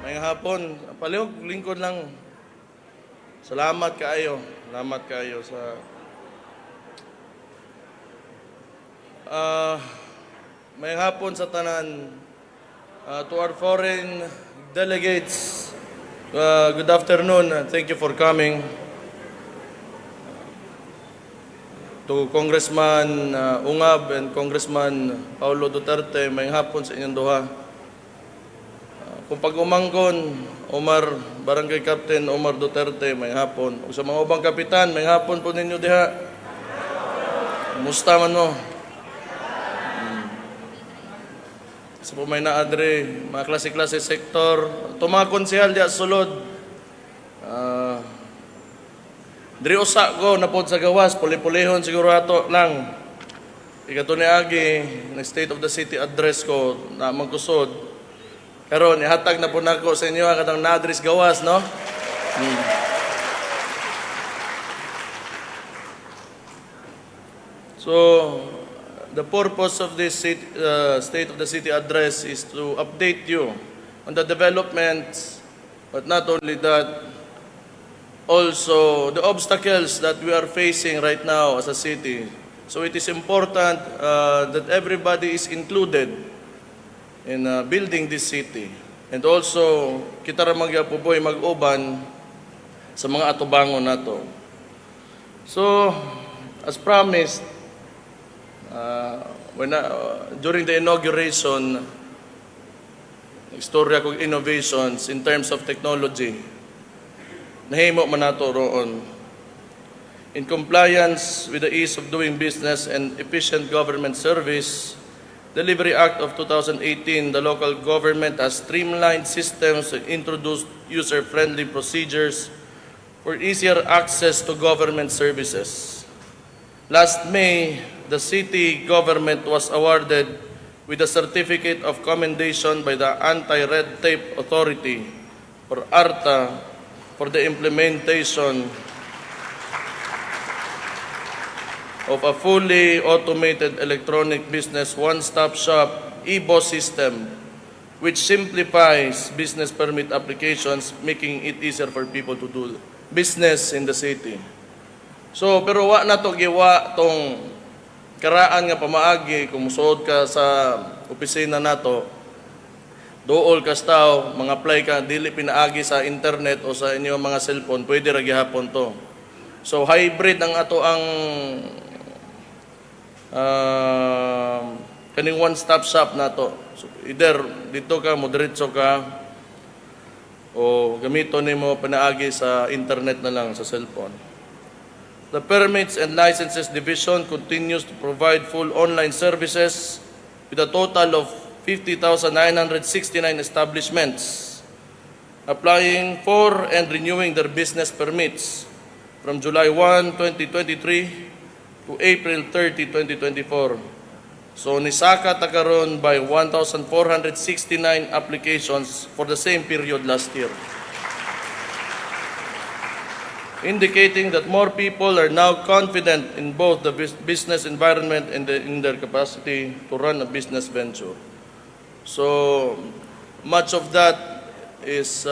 Ngayong hapon, palihog, lingkod lang. Salamat kaayo. Salamat kaayo sa ah ngayong hapon sa tanan. To our foreign delegates, good afternoon. Thank you for coming. To Congressman Ungab and Congressman Paulo Duterte, ngayong hapon sa inyong duha. Kung pag-umangkon, Barangay Captain Omar Duterte, may hapon. O sa mga ubang kapitan, may hapon po ninyo diha. Kumusta man mo? Sa po may naadre, mga klase-klase sektor. Ito mga konsehal diha sulod. Diri usa ko na po sa gawas, puli-pulihon siguro ato lang. Ikato ni Agi, na State of the City address ko, na magkusod. Karon ihatag na po nako sa inyo ang katang nadris gawas, no? So, the purpose of this State of the City address is to update you on the developments, but not only that, also the obstacles that we are facing right now as a city. So it is important that everybody is included in building this city. And also, kita ra magyapuboy mag-uban sa mga atubangon nato. So, as promised, during the inauguration, istorya kong innovations in terms of technology, nahimo man nato roon. In compliance with the ease of doing business and efficient government service, Delivery Act of 2018, the local government has streamlined systems and introduced user-friendly procedures for easier access to government services. Last May, the city government was awarded with a Certificate of Commendation by the Anti-Red Tape Authority, or ARTA, for the implementation of a fully automated electronic business one-stop shop e-boss system, which simplifies business permit applications, making it easier for people to do business in the city. So, pero wa na to giwa tong karaan nga pamaagi kung musuod ka sa opisina nato, dool ka staw, mga apply ka, dili pinaagi sa internet o sa inyong mga cellphone, pwede ra gihapon to. So, hybrid ang ato ang kaning one-stop shop na to. So, either dito ka, moderitso ka, o gamito nimo panaagi sa internet na lang, sa cellphone. The Permits and Licenses Division continues to provide full online services with a total of 50,969 establishments applying for and renewing their business permits from July 1, 2023 to April 30, 2024. So nisaka ta karon by 1,469 applications for the same period last year, indicating that more people are now confident in both the business environment and in their capacity to run a business venture. So much of that is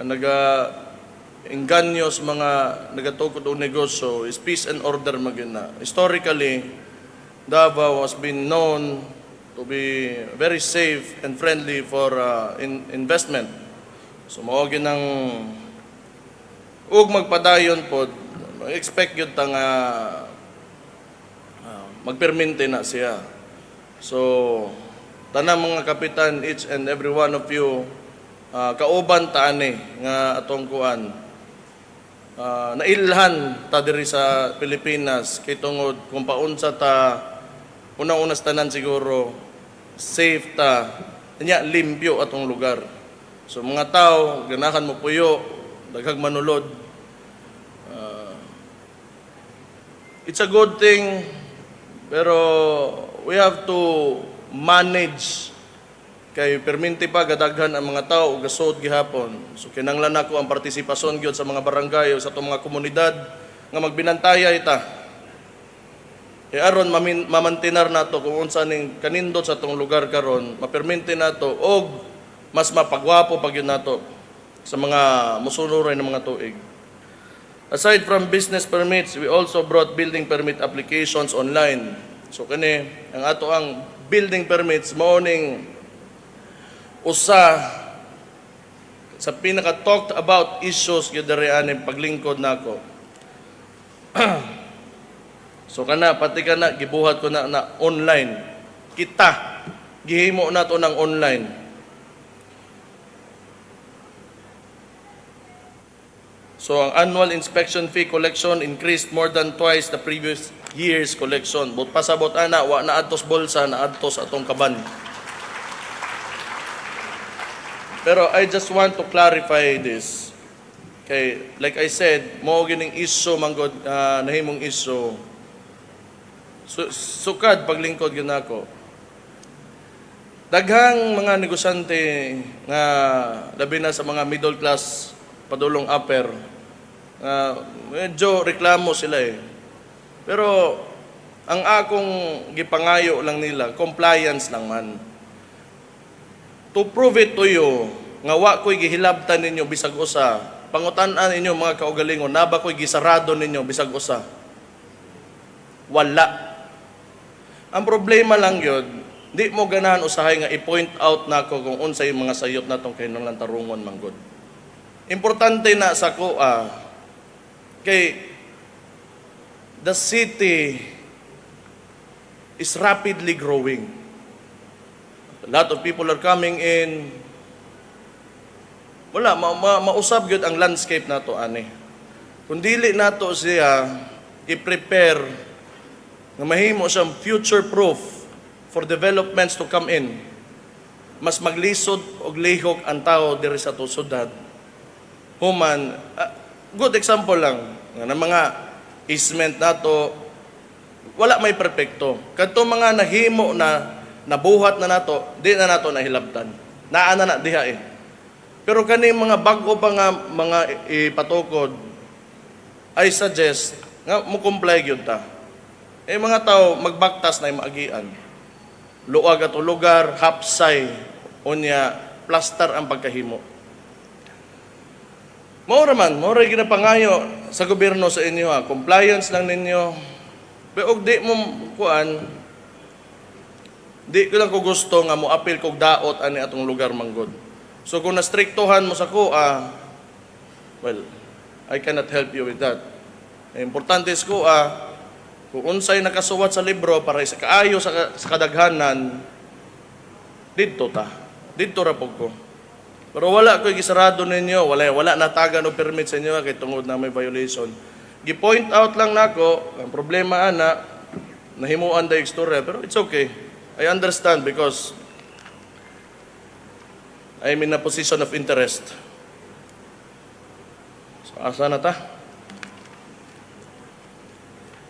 naga-engganyo sa mga nagatukod o negosyo is peace and order magina. Historically, Davao has been known to be very safe and friendly for investment. So mao ginang ug magpadayon pod, expect yun ta nga magpermente na siya. So tanang mga kapitan, each and every one of you, kauban ta ani nga atong kuan, nailhan ta diri sa Pilipinas kay tungod kung paunsa ta unang-unas tanan siguro safe ta nya limpyo atong lugar. So mga tao ganahan mo puyo, daghang manulod. It's a good thing, pero we have to manage. Kay perminti pa gadaghan ang mga tao gasod gihapon. So kinahanglan nako ang partisipasyon gyud sa mga barangay o sa atong mga komunidad nga magbinantaya ita. aron mamantinar nato kung unsa ning kanindot sa tong lugar karon, mapermente nato og mas mapagwapo pag yun nato sa mga musunuray ng mga tuig. Aside from business permits, we also brought building permit applications online. So kani ang ato ang building permits mao ning usa sa pinaka talked about issues gyud diri ani paglingkod nako. So kana pati kana gibuhat ko na online. Kita gihimo nato ng online. So ang annual inspection fee collection increased more than twice the previous year's collection. But pasabot ana wa na adtos bolsa, na adtos atong kaban. Pero I just want to clarify this. Okay, like I said, mo gining issue manggod nahimong issue. Sukad paglingkod gyud nako. Daghang mga negosyante nga labi na sa mga middle class padulong upper, medyo reklamo sila eh. Pero ang akong gipangayo lang nila, compliance lang man. To prove it to you, nga wa ko'y gihilabtan ninyo bisag usa, pangutan-an ninyo mga kaugalingon, na ba ko'y gisarado ninyo bisag usa? Wala. Ang problema lang yun, di mo ganahan usahay nga i-point out nako kung unsay mga sayop natong kinahanglan tarungon manggod. Importante na sa kuha, kay the city is rapidly growing. A lot of people are coming in. Wala, mausab yun ang landscape nato ani. Kung dili nato siya i-prepare na mahimo siyang future-proof for developments to come in, mas maglisod og lihok ang tao diri sa tusudad. Human, good example lang, ng mga easement nato, wala may perpekto. Kadto mga nahimo na nabuhat na nato, di na nato nahilabtan. Naana na diha eh. Pero kani mga bago pa nga mga ipatukod, I suggest nga mo comply gyud ta. Mga tao magbaktas na maagian. Luag ato lugar, hapsay, unya plaster ang pagkahimo. Maura ginapangayo sa gobyerno sa inyo compliance lang ninyo. Pero di mo kuan, di ko lang ko gusto nga mo apil kog daot ani atong lugar manggod. So kung nastriktuhan mo sa kuha, well, I cannot help you with that. Importante is kuha, kung unsay nakasuwat sa libro para sa kaayo sa kadaghanan, didto ta. Didto ra pug ko. Pero wala ko'y gisarado ninyo, wala natagan o permit sa inyo kay tungod na may violation. Gi-point out lang nako, ang problema ana, nahimuan da istorya, pero it's okay. I understand because I'm in a position of interest. So, asa na ta?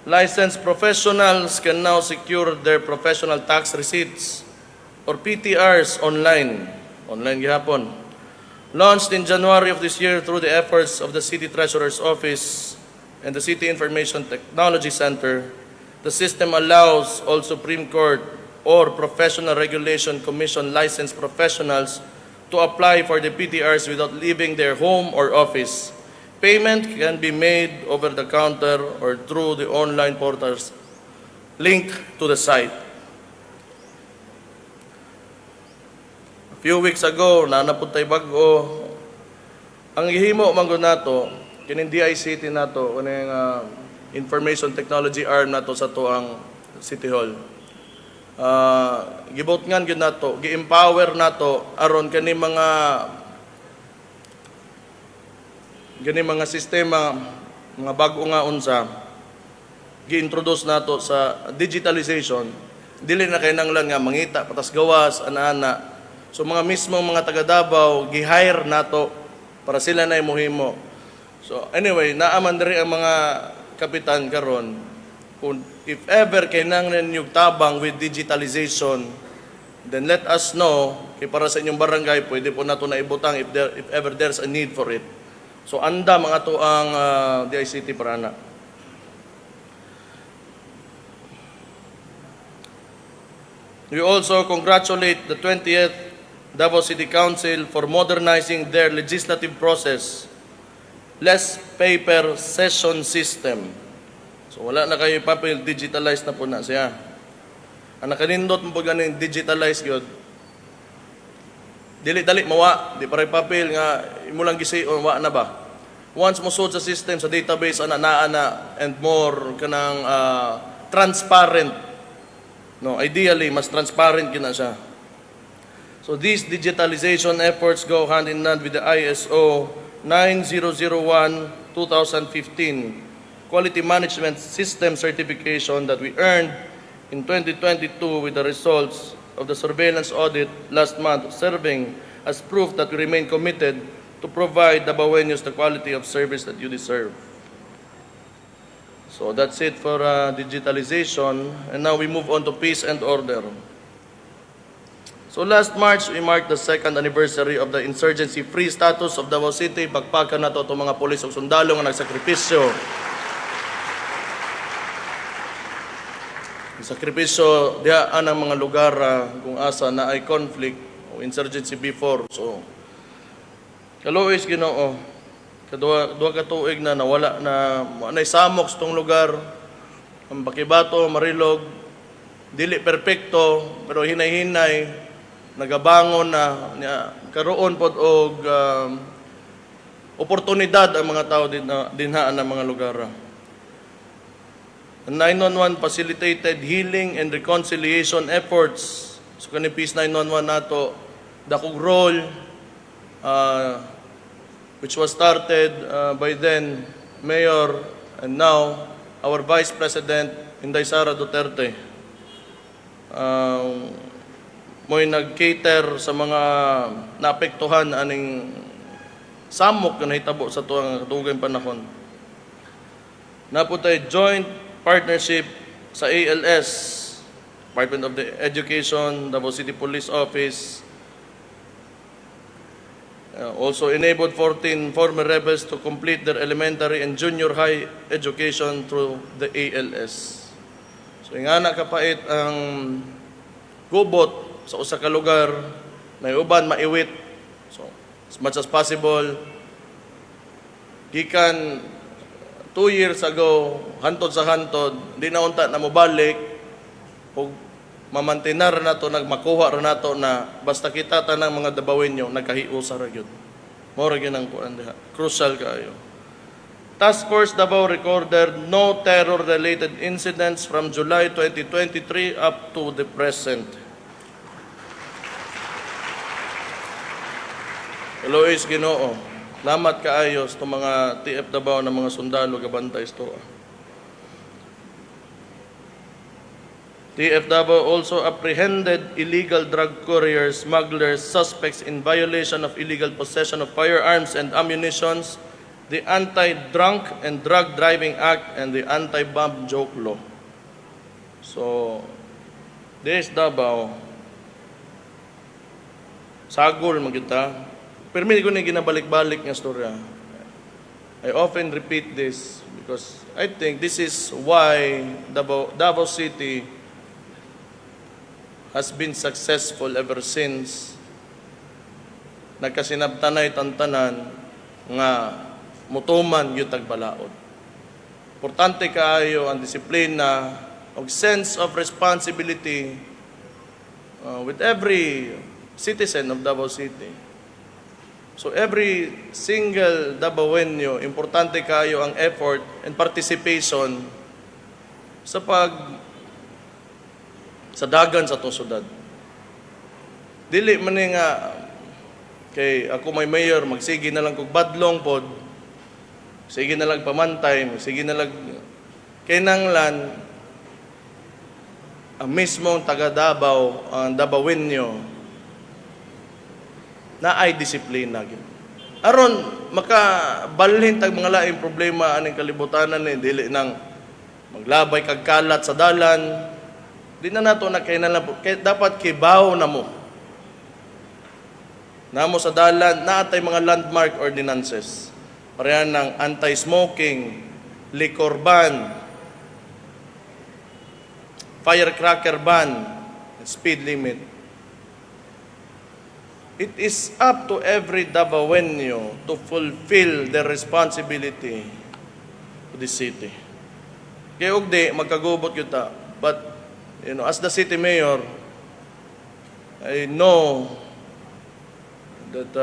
Licensed professionals can now secure their professional tax receipts or PTRs online. Online gihapon. Launched in January of this year through the efforts of the City Treasurer's Office and the City Information Technology Center, the system allows all Supreme Court or Professional Regulation Commission licensed professionals to apply for the PTRs without leaving their home or office. Payment can be made over the counter or through the online portals linked to the site. Few weeks ago, nanapuntay bago, ang gihimo manggod nato, kining DICT nato, kining Information Technology Arm nato sa tuang City Hall. Gibotngan gyud nato, gi-empower nato aron kani mga sistema, mga bago nga unsa, gi-introduce nato sa digitalization. Dili na kinahanglan nga mangita patas gawas ana-ana. So mga mismong mga taga Davao gi-hire nato para sila na imuhimo. So anyway, naaman diri ang mga kapitan karon kung if ever kinahanglan niyo tabang with digitalization, then let us know kay para sa inyong barangay pwede po nato na ibutang if ever there's a need for it. So anda mga to ang DICT para na. We also congratulate the 20th Davao City Council for modernizing their legislative process. Less paper session system. So wala na kayo papel, digitalized na po na siya. Ang nakanindot mo po ganing digitalized yun, dili-dali mawa, di paray papel nga imulang gisi o wa na ba. Once mo sud sa system, sa database, naa na and more kanang transparent. No, ideally, mas transparent kina siya. So these digitalization efforts go hand in hand with the ISO 9001-2015 Quality Management System certification that we earned in 2022 with the results of the surveillance audit last month, serving as proof that we remain committed to provide Dabaweños the quality of service that you deserve. So that's it for digitalization. And now we move on to peace and order. So last March, we marked the second anniversary of the insurgency-free status of Davao City. Pagpakan na to itong mga polis o sundalo nga nagsakripisyo. Sakripisyo dihaan ang mga lugar kung asa na ay conflict o insurgency before. So, kaluoy Ginoo, duha ka tuig na nawala na samok sa tong lugar. Ang Bakibato, Marilog, dili perpekto pero hinay-hinay nagabangon na karoon pod og oportunidad ang mga tao dinhaan ng mga lugar. The 911 facilitated healing and reconciliation efforts. So kani Peace 911 nato dakog role which was started by then Mayor and now our Vice President Inday Sara Duterte. Mo'y nag-cater sa mga naapektuhan aning samok na nahitabo sa tuwang katugay panahon. Naputay joint partnership sa ALS, Department of the Education, Davao City Police Office, also enabled 14 former rebels to complete their elementary and junior high education through the ALS. So ingana kapait ang gubot sa usa ka lugar na uban maiwit. So as much as possible, gikan 2 years ago, hantod sa hantod, di na unta na mobalik o mamantinar na to, nagmakuha ra nato na basta kita tanang mga Dabaweño nagkahiusa ra gyud. Mao ra gyud ang kuan diha. Crucial kaayo. Task Force Davao recorded no terror-related incidents from July 2023 up to the present. Elois Ginoo, lamat kaayo sa mga TF Davao na mga sundalo gabantay ito. TF Davao also apprehended illegal drug couriers, smugglers, suspects in violation of illegal possession of firearms and ammunitions, the Anti-Drunk and Drug Driving Act, and the Anti-Bomb Joke Law. So, this Davao, sagol magita. Permit ko na ginabalik-balik nga storya. I often repeat this because I think this is why Davao City has been successful ever since nagkasinabtanay tantanan nga mutuman yung tagbalaod. Importante kaayo ang disiplina o sense of responsibility with every citizen of Davao City. So every single Dabaweño, importante kayo ang effort and participation sa dagan sa tusudad. Dili man nga kay ako may mayor, magsige na lang kog badlong pod, sige na lang pamantay, sige na lang kay nanglan ang mismong taga Davao, ang Dabaweño na ay disiplina gyud. Aron makabalhin tag mga laing problema aning kalibutanan ni dili nang maglabay kag kalat sa dalan. Di na nato na dapat kibaw na mo. Namo sa dalan naatay mga landmark ordinances. Parehan ng anti-smoking, liquor ban, firecracker ban, speed limit. It is up to every Davaoenyo to fulfill their responsibility to the city. Kaya ugdi, magkagubot kita. But, as the city mayor, I know that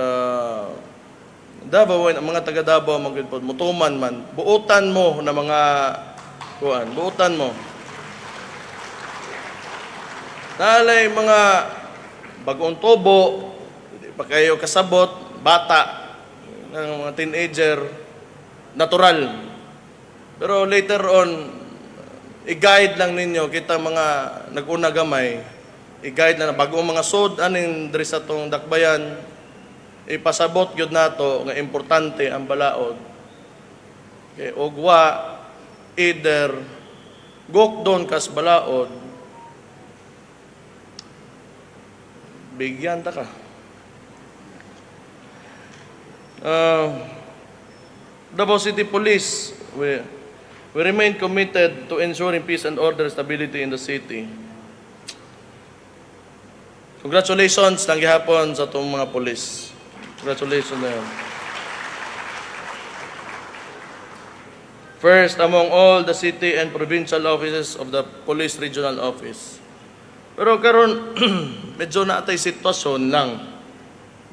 Davao, ang mga taga Davao, mutuman man, buutan mo na mga buutan mo. Nalay mga bagong tubo, pa kayo kasabot, bata, ng mga teenager, natural. Pero later on, i-guide lang ninyo, kita mga nag-una gamay, i-guide na bagong mga sod, aning diri sa tong dakbayan, ipasabot yun nato, nga importante ang balaod. Okay, ogwa, either, gokdon kas balaod, bigyan ta ka. Davao City Police, we remain committed to ensuring peace and order stability in the city. Congratulations lang gihapon sa itong mga polis. Congratulations na yun. First, among all the city and provincial offices of the Police Regional Office. Pero karon medyo naatay sitwasyon lang.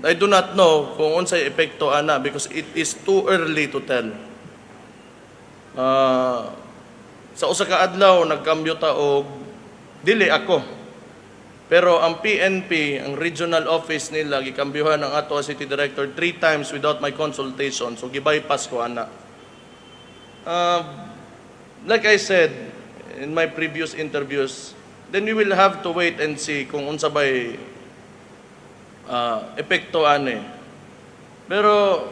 I do not know kung unsay epekto ana because it is too early to tell. Sa usa ka adlaw nagkambyo ta og dili ako. Pero ang PNP, ang regional office nila gikambyohan ang ato city director 3 times without my consultation. So gibypass ko ana. Like I said in my previous interviews, then we will have to wait and see kung unsa bay epekto ane. Pero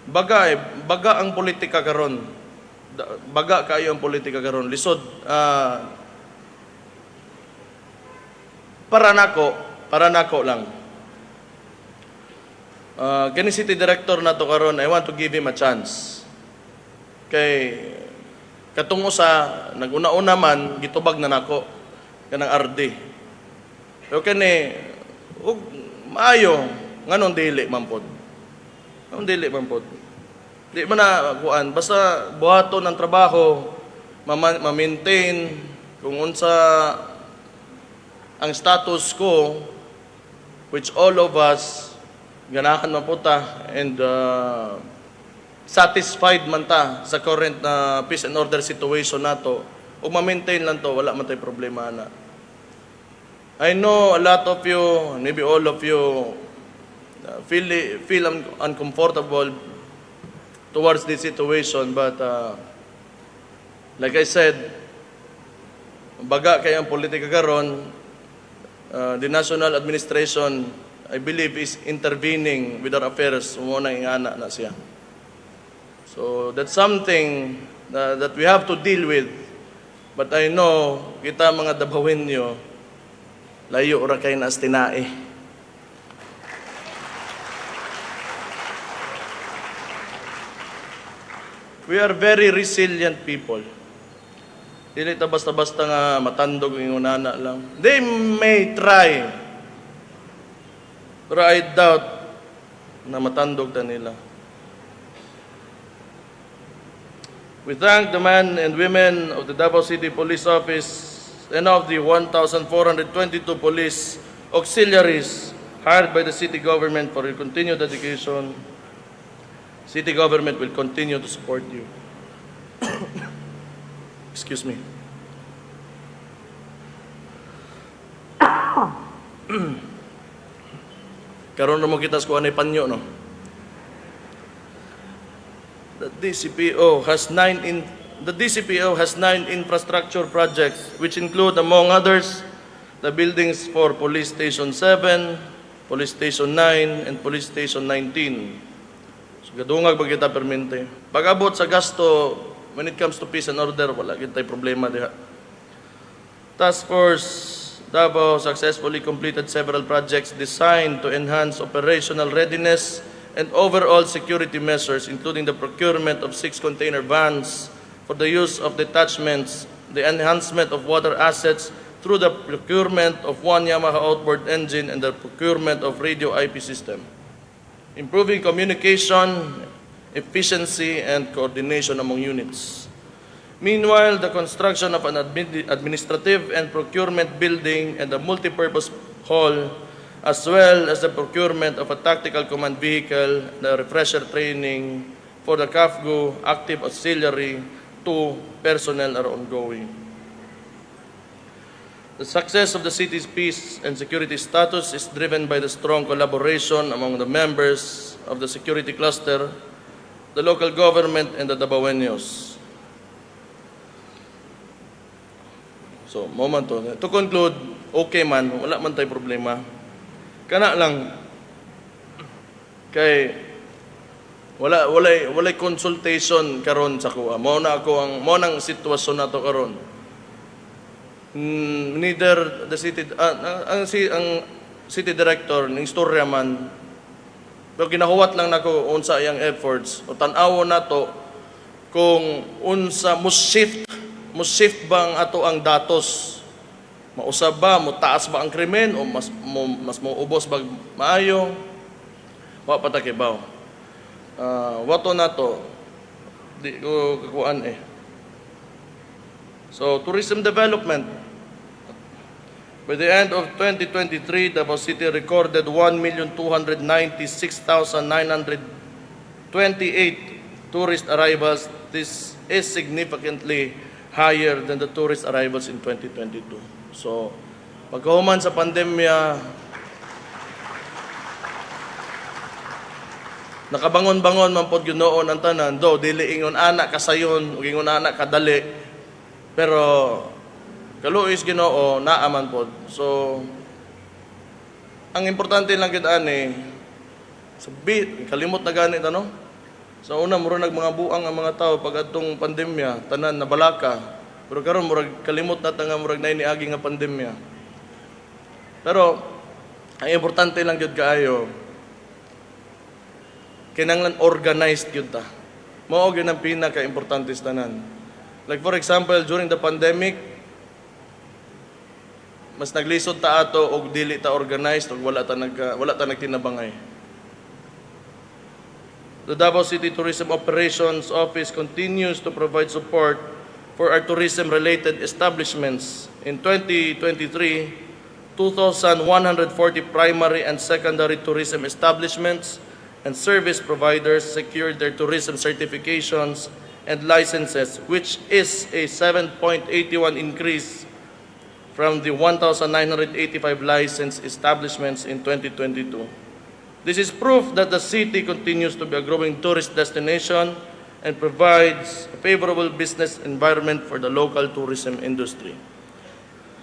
baga ang politika karon. Baga kayo ang politika karon. Lisod para nako lang. Kani city director nato karon, I want to give him a chance. Kay katungo sa naguna-una man gitubag na nako kanang RD. Pero kani maayo nganong dili man pod. Nganong dili man pod. Di man na kuan basta buhaton ng trabaho, ma-maintain kung unsa ang status ko, which all of us ganahan man po ta and satisfied man ta sa current na peace and order situation nato, ug ma-maintain lang to, wala man tay problema na. I know a lot of you, maybe all of you, feel uncomfortable towards this situation, but like I said, baga kay ang politika karon, the national administration, I believe, is intervening with our affairs. Muna ingana na siya. So that's something that we have to deal with. But I know kita mga Davaoenyo, layo ra kay nas tinae. We are very resilient people. Dili ta basta-basta nga matandog ng unana lang. They may try, pero I doubt na matandog ta nila. We thank the men and women of the Davao City Police Office and of the 1,422 police auxiliaries hired by the city government for your continued dedication. City government will continue to support you. Excuse me. Karon mo kita sa kuanay panyo, no? The DCPO has 9 infrastructure projects which include, among others, the buildings for Police Station 7, Police Station 9, and Police Station 19. So gadungag ba kita permente. Pag-abot sa gasto, when it comes to peace and order, wala kitay problema diha. Task Force Davao successfully completed several projects designed to enhance operational readiness and overall security measures, including the procurement of 6 container vans for the use of detachments the enhancement of water assets through the procurement of one Yamaha outboard engine and the procurement of radio IP system, improving communication, efficiency, and coordination among units. Meanwhile, the construction of an administrative and procurement building and a multipurpose hall, as well as the procurement of a tactical command vehicle and a refresher training for the CAFGO active auxiliary to personnel are ongoing. The success of the city's peace and security status is driven by the strong collaboration among the members of the security cluster, the local government, and the Dabaweños. So, moment to. To conclude, okay man, wala man tayo problema. Kana lang, kay walay consultation karon sa kuha. Mao nang sitwasyon nato karon. Neither the city ang city director ning istorya man, pero ginahuwat lang nako unsa iyang efforts o tan-awon nato kung unsa mo shift ba ang ato ang datos, mausab ba, mo taas ba ang krimen o mas maubos ba maayo, wa patakibaw. Wato nato di ko kakuan eh. So tourism development, by the end of 2023, Davao City recorded 1,296,928 tourist arrivals. This is significantly higher than the tourist arrivals in 2022. So, pagkahuman sa pandemya, nakabangon-bangon man pod Ginoo ang tanan, do dili ingon ana kasayon ug ingon ana kadali, pero kaluoy is Ginoo naa man pod. So, ang importante lang gid ani kalimot na ganit ano. Sa una, murag mga buang ang mga tao pag atong pandemya, tanan na balaka. Pero karon murag kalimot na nga murag na iniagi nga pandemya. Pero, ang importante lang yun kaayo, kinanglan organized yun ta. Mao yun ang pinaka-importante sa tanan. Like for example, during the pandemic, mas naglisod ta ato og dili ta organized og wala ta nagtinabangay. The Davao City Tourism Operations Office continues to provide support for our tourism-related establishments. In 2023, 2,140 primary and secondary tourism establishments and service providers secured their tourism certifications and licenses, which is a 7.81 increase from the 1,985 licensed establishments in 2022. This is proof that the city continues to be a growing tourist destination and provides a favorable business environment for the local tourism industry.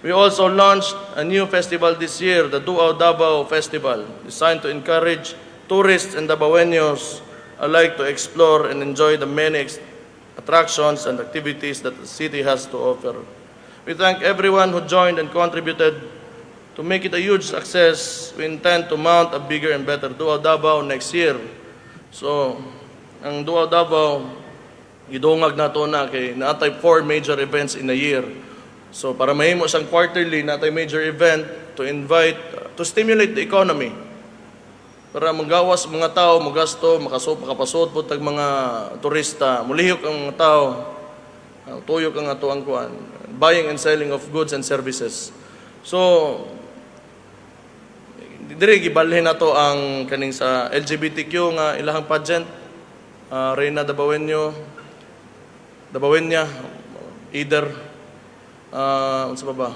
We also launched a new festival this year, the Duao Davao Festival, designed to encourage tourists and Dabaweños alike to explore and enjoy the many attractions and activities that the city has to offer. We thank everyone who joined and contributed. To make it a huge success, we intend to mount a bigger and better Duao Davao next year. So, ang Duao Davao, gidungag na to na kay naatay 4 major events in a year. So, para mahimo siyang quarterly, naatay major event to invite, to stimulate the economy. Para magawas mga tao, magasto, makapasod po tag mga turista, mulihok ang mga tao, tuyok ang ato ang kuan, buying and selling of goods and services. So, diri gibalhin nato ang kaning sa LGBTQ nga ilahang pageant, Reyna Dabaweña, either unsa pa ba?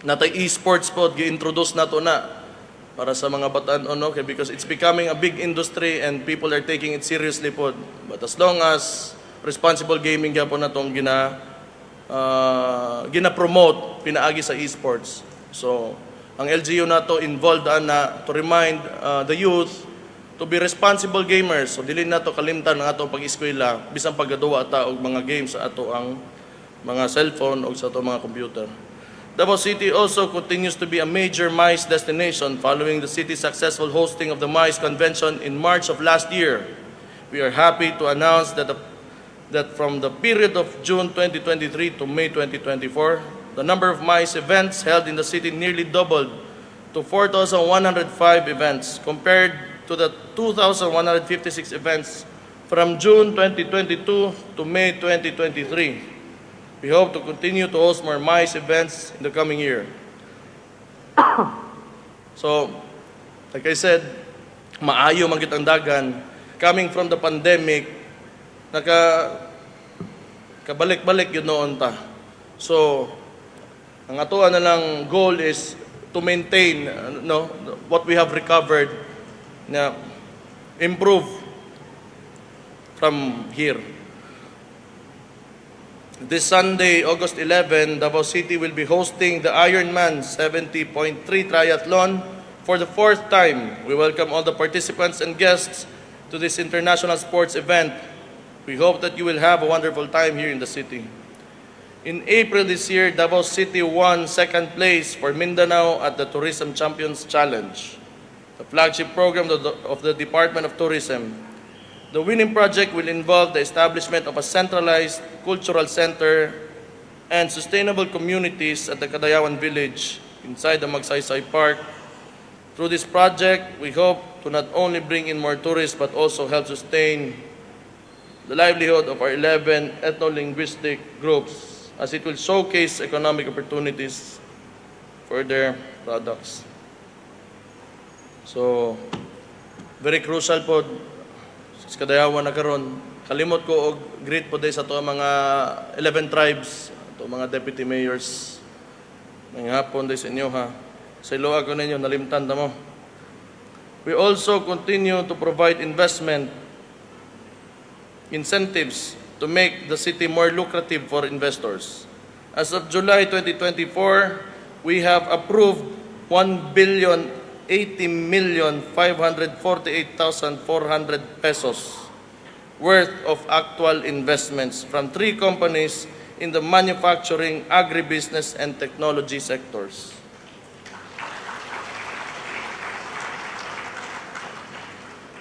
Natay e-sports pod gi-introduce nato na para sa mga batan kay because it's becoming a big industry and people are taking it seriously pod. But as long as responsible gaming gyapon natong gina-promote pinaagi sa e-sports. So, ang LGU nato involved na to remind the youth to be responsible gamers. So dili nato kalimtan ang ato pag-eskwela bisan paggaduwa ta og mga games sa ato ang mga cellphone o sa ato mga computer. Davao City also continues to be a major MICE destination following the city's successful hosting of the MICE convention in March of last year. We are happy to announce that that from the period of June 2023 to May 2024, the number of MICE events held in the city nearly doubled to 4,105 events compared to the 2,156 events from June 2022 to May 2023. We hope to continue to host more MICE events in the coming year. So, like I said, maayo man kitang dagan. Coming from the pandemic, kabalik-balik yun noon ta. So, ang atoan na lang goal is to maintain what we have recovered, na improve from here. This Sunday, August 11, Davao City will be hosting the Ironman 70.3 Triathlon for the fourth time. We welcome all the participants and guests to this international sports event. We hope that you will have a wonderful time here in the city. In April this year, Davao City won second place for Mindanao at the Tourism Champions Challenge, the flagship program of the Department of Tourism. The winning project will involve the establishment of a centralized cultural center and sustainable communities at the Kadayawan Village inside the Magsaysay Park. Through this project, we hope to not only bring in more tourists but also help sustain the livelihood of our 11 ethno-linguistic groups, as it will showcase economic opportunities for their products. So, very crucial po sa Kadayawan na karon. Kalimot ko og greet po day sa to mga 11 tribes, to mga deputy mayors. Ngayong hapon day sa inyo ha. Sa iloa ko ninyo, nalimtan ta mo. We also continue to provide investment incentives to make the city more lucrative for investors. As of July 2024, we have approved 1,080,548,400 pesos worth of actual investments from 3 companies in the manufacturing, agribusiness, and technology sectors.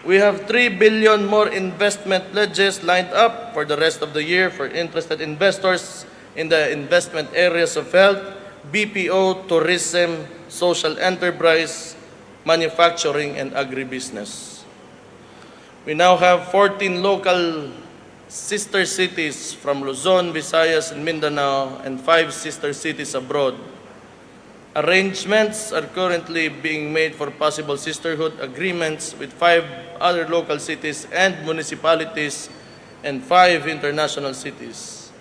We have 3 billion more investment pledges lined up for the rest of the year for interested investors in the investment areas of health, BPO, tourism, social enterprise, manufacturing, and agribusiness. We now have 14 local sister cities from Luzon, Visayas, and Mindanao, and 5 sister cities abroad. Arrangements are currently being made for possible sisterhood agreements with 5 other local cities and municipalities and 5 international cities.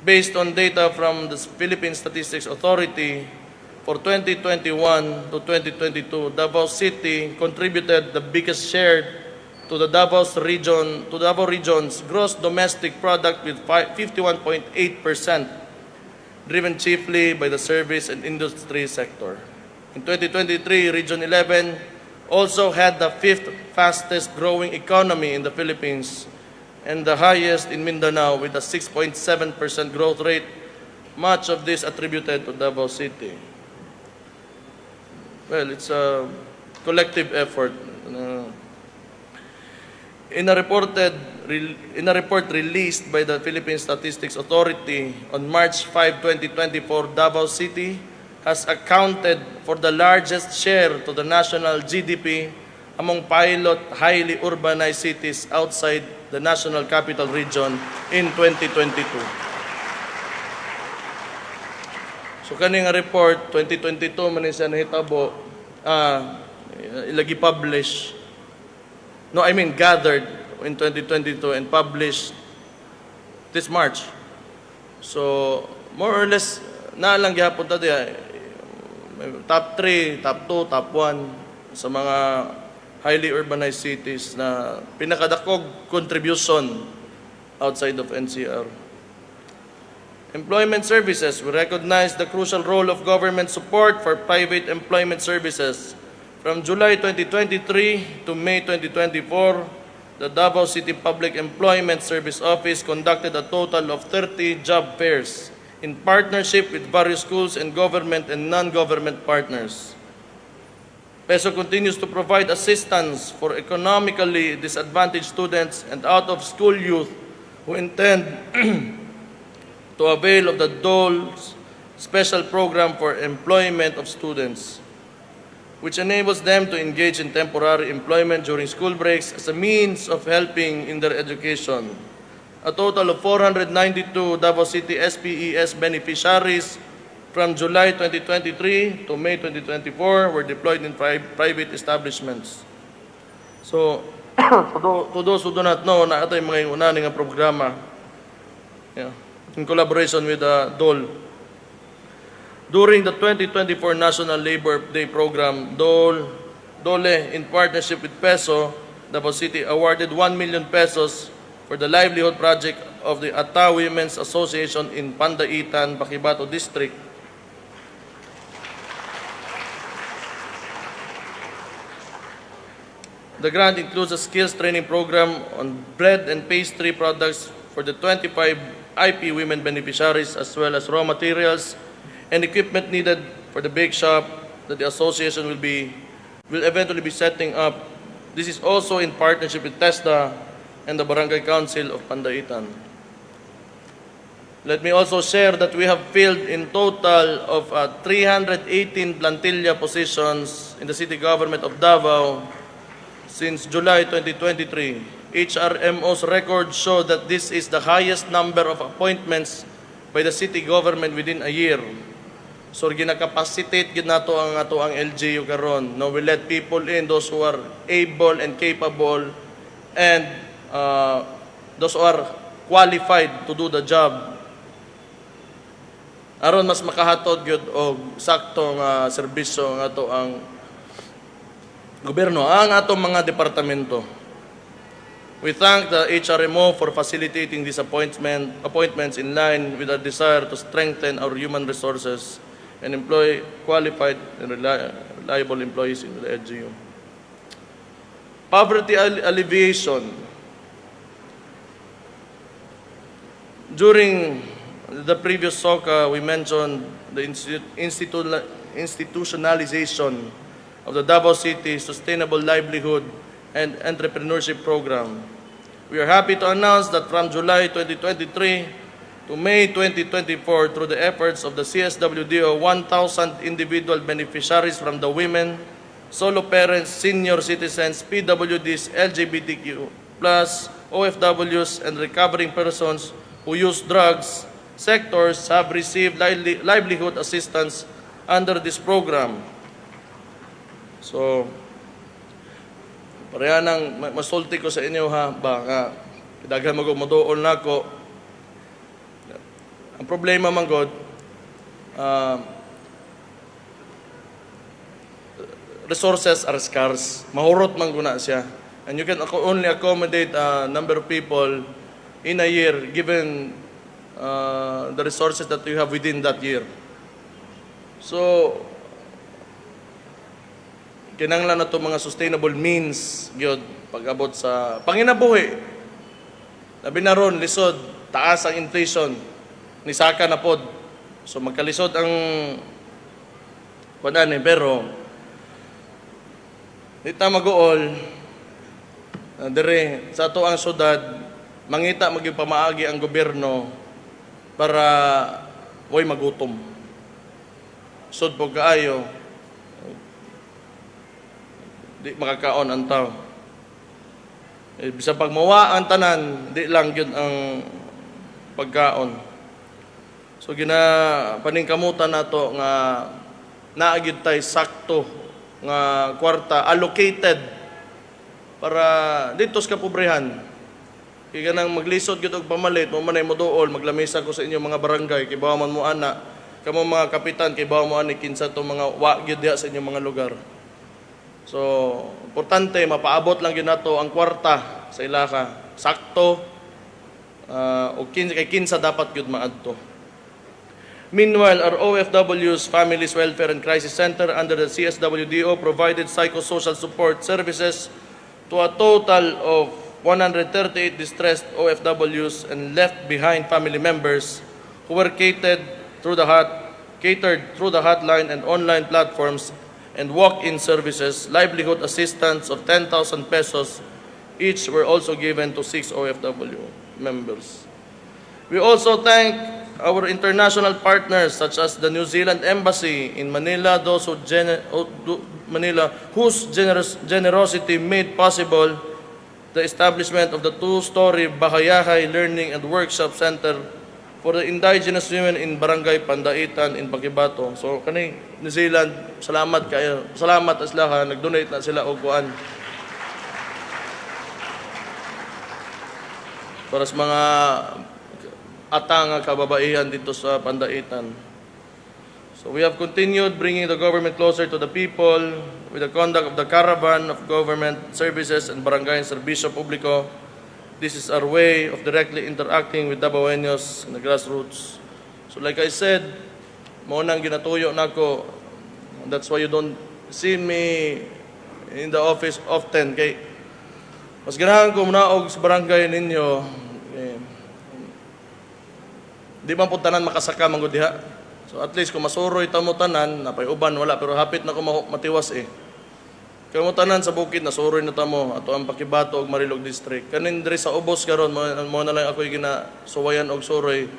Based on data from the Philippine Statistics Authority, for 2021 to 2022, Davao City contributed the biggest share to the Davao region's gross domestic product with 51.8%. driven chiefly by the service and industry sector. In 2023, Region 11 also had the 5th fastest growing economy in the Philippines and the highest in Mindanao with a 6.7% growth rate, much of this attributed to Davao City. Well, it's a collective effort. In a report released by the Philippine Statistics Authority on March 5, 2024, Davao City has accounted for the largest share to the national GDP among pilot highly urbanized cities outside the National Capital Region in 2022. So kaning report 2022 man siya nahitabo, ilagi publish. Gathered in 2022 and published this March. So, more or less, lang gihapon ta diya, top 3, top 2, top 1 sa mga highly urbanized cities na pinakadakog contribution outside of NCR. Employment services, we recognize the crucial role of government support for private employment services. From July 2023 to May 2024, the Davao City Public Employment Service Office conducted a total of 30 job fairs in partnership with various schools and government and non-government partners. PESO continues to provide assistance for economically disadvantaged students and out-of-school youth who intend to avail of the DOL's special program for employment of students, which enables them to engage in temporary employment during school breaks as a means of helping in their education. A total of 492 Davao City SPES beneficiaries from July 2023 to May 2024 were deployed in private establishments. So, to those who do not know, na ito yung mga una nga programa, in collaboration with the DOL. During the 2024 National Labor Day Program, DOLE, in partnership with PESO, Davao City awarded 1 million pesos for the livelihood project of the Ata Women's Association in Pandaitan, Baquibato District. The grant includes a skills training program on bread and pastry products for the 25 IP women beneficiaries, as well as raw materials and equipment needed for the bake shop that the association will eventually be setting up. This is also in partnership with TESDA and the Barangay Council of Pandaitan. Let me also share that we have filled in total of 318 plantilla positions in the city government of Davao since July 2023. HRMO's records show that this is the highest number of appointments by the city government within a year. So ginakapacitate gid nato ang LGU karon. No, we let people in, those who are able and capable, and those who are qualified to do the job. Aron mas makahatod gyud og saktong serbisyo nga ato ang gobyerno, ang atong mga departamento. We thank the HRMO for facilitating these appointments in line with our desire to strengthen our human resources and employ qualified and reliable employees in the LGU. Poverty alleviation. During the previous SOCA, we mentioned the institutionalization of the Davao City Sustainable Livelihood and Entrepreneurship Program. We are happy to announce that from July 2023 to May 2024, through the efforts of the CSWDO, 1,000 individual beneficiaries from the women, solo parents, senior citizens, PWDs, LGBTQ+, OFWs, and recovering persons who use drugs sectors have received livelihood assistance under this program. So, pareha nang masulti ko sa inyo ha, baka daghan maduol na ko. Ang problema man God, resources are scarce. Mahurot man guna siya. And you can only accommodate a number of people in a year given the resources that you have within that year. So, kinanglan na ito mga sustainable means gyud pag-abot sa panginabuhi. Labi na ron, lisod, taas ang inflation, nisaka na pod. So magkalisod ang kuan pero di ta mag-uol dire sa ato ang syudad mangita maging pamaagi ang gobyerno para way magutom. Sud po kaayo di makakaon ang tao. Bisa pag mawa ang tanan, di lang yun ang pagkaon. So paningkamutan nato nga naagid tay sakto nga kwarta allocated para dito sa kapobrehan. Kaya nang maglisod gyud og pamalit, mo manay moduol, maglamesa ko sa inyo mga barangay, kay bawa man mo ana, kamo mga kapitan, kay bawa mo ani kinsa to mga wa gyud diha sa inyong mga lugar. So, importante, mapaabot lang yun nato ang kwarta sa ilaka. Sakto, o kinsa dapat yun maadto. Meanwhile, our OFW's Families Welfare and Crisis Center under the CSWDO provided psychosocial support services to a total of 138 distressed OFWs and left behind family members who were catered through the hotline and online platforms and walk-in services. Livelihood assistance of 10,000 pesos each were also given to 6 OFW. members. We also thank our international partners such as the New Zealand Embassy in Manila, whose generosity made possible the establishment of the two-story Bahayahay Learning and Workshop Center for the indigenous women in Barangay Pandaitan in Paquibato. So kani New Zealand, salamat kayo. Salamat aslaha, nag-donate na sila og kuan. Para sa mga atang kababaihan dito sa Pandaitan. So we have continued bringing the government closer to the people with the conduct of the Caravan of Government Services and Barangay Serbisyo Publiko. This is our way of directly interacting with Dabaweños in the grassroots. So like I said, mo nang ginatuyo nako. That's why you don't see me in the office often. Kay mas ganahan ko munaog sa barangay ninyo. Di man po tanan makasaka manggod diha. So at least kung masuroy ta mo tanan, napay uban wala pero hapit na ko matiwas eh. Kaya mo tanan sa bukid nasuroy na ta mo ato ang Paquibato ug Marilog District. Kanin diri sa ubos karon mo na lang ako ginasuwayan og suroy.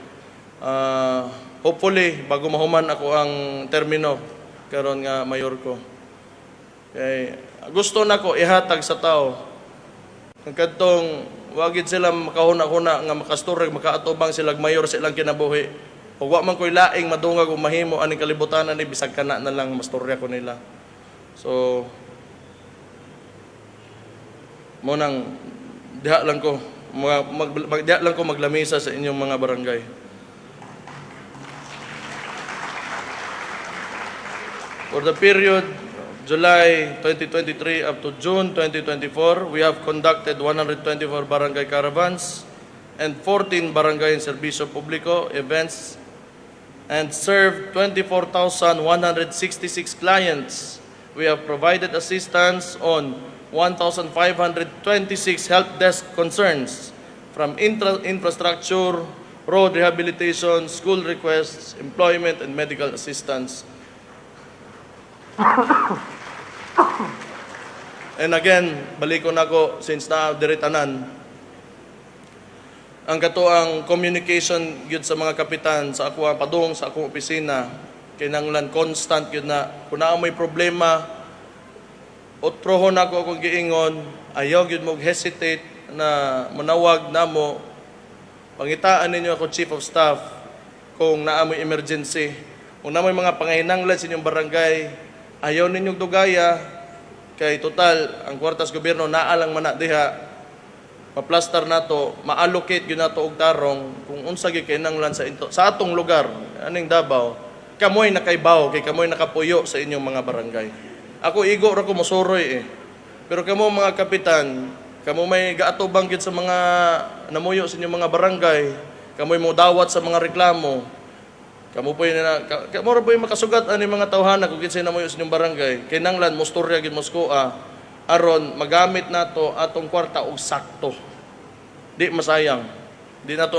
Hopefully bago mahuman ako ang termino karon nga mayor ko. Kay gusto nako ihatag sa tao ang kadtong wagid sila makahuna-huna nga makasturag makaatubang sila mayor sa ilang kinabuhi. Ug wa man koy laing madungag o mahimo aning kalibutan ni bisag kana na lang mastorya ko nila. So mo nang diha lang ko diha lang ko maglamisa sa inyong mga barangay. For the period July 2023 up to June 2024, we have conducted 124 barangay caravans and 14 barangay and serbisyo publiko events and served 24,166 clients. We have provided assistance on 1,526 help desk concerns from infrastructure, road rehabilitation, school requests, employment, and medical assistance. And again, balik ko na ko since na diretanan. Ang katuang communication gyud sa mga kapitan sa ako padung sa akong opisina kinanglan constant gyud na kun naa may problema otrohon ako akong giingon ayaw gyud mo hesitate na manawag namo pangitaan ninyo ako chief of staff kung naa may emergency kung naa may mga panginahanglan sa inyong barangay ayaw ninyong dugaya kay total ang kwartas gobyerno naa lang man na diha ma-plaster nato ma-allocate gyud nato og tarong kung unsa gyud kinahanglan sa atong lugar aning Davao kamoy nakaibaw kay kamoy nakapuyo sa inyong mga barangay. Ako igo ra ko mosuroy eh. Pero kamo mga kapitan, kamo may gaatubang gyud sa mga namuyo sa inyong mga barangay, kamoy mo dawat sa mga reklamo. Kamo po kamo ra po makasugat ani mga tawhana kung kinsay namuyo sa inyong barangay. Kinahanglan mo storya gyud Moskoa aron magamit nato atong kwarta og sakto. Di masayang. Di nato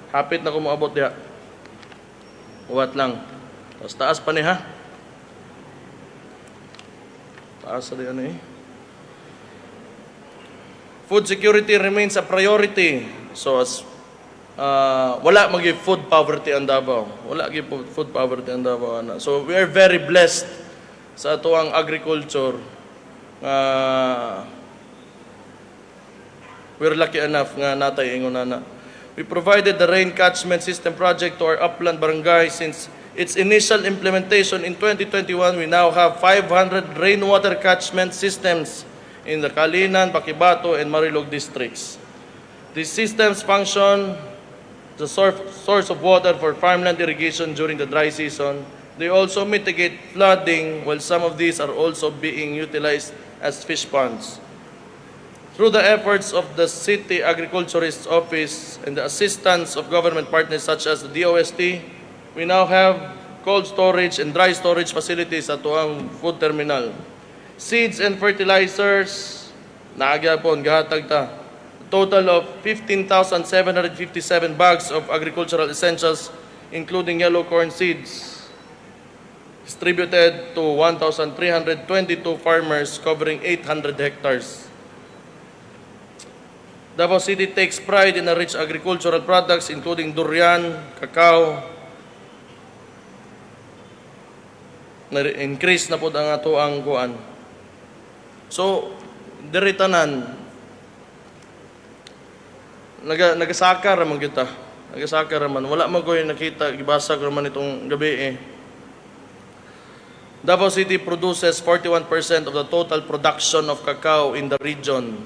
hapit na ko moabot diha. Uwat lang. Taas pa ni ha. Taas sa ano eh. Food security remains a priority. So as wala magi food poverty ang Davao. Wala gi food poverty ang Davao ana. So we are very blessed sa ato ang agriculture. We're lucky enough nga natay ingon ana. We provided the rain catchment system project to our upland barangay since its initial implementation in 2021. We now have 500 rainwater catchment systems in the Calinan, Paquibato, and Marilog districts. These systems function the source of water for farmland irrigation during the dry season. They also mitigate flooding, while some of these are also being utilized as fish ponds. Through the efforts of the City Agriculturist Office and the assistance of government partners such as the DOST, we now have cold storage and dry storage facilities at ang food terminal. Seeds and fertilizers, naagyapon, gahatag ta. A total of 15,757 bags of agricultural essentials, including yellow corn seeds, distributed to 1,322 farmers covering 800 hectares. Davao City takes pride in the rich agricultural products including durian, cacao. Increase na po ang ato ang kuan. So, diri tanan nagasaka ra man kita. Nagasaka ra man. Wala man ko yung nakita, gibasa ko man itong gabi eh. Davao City produces 41% of the total production of cacao in the region.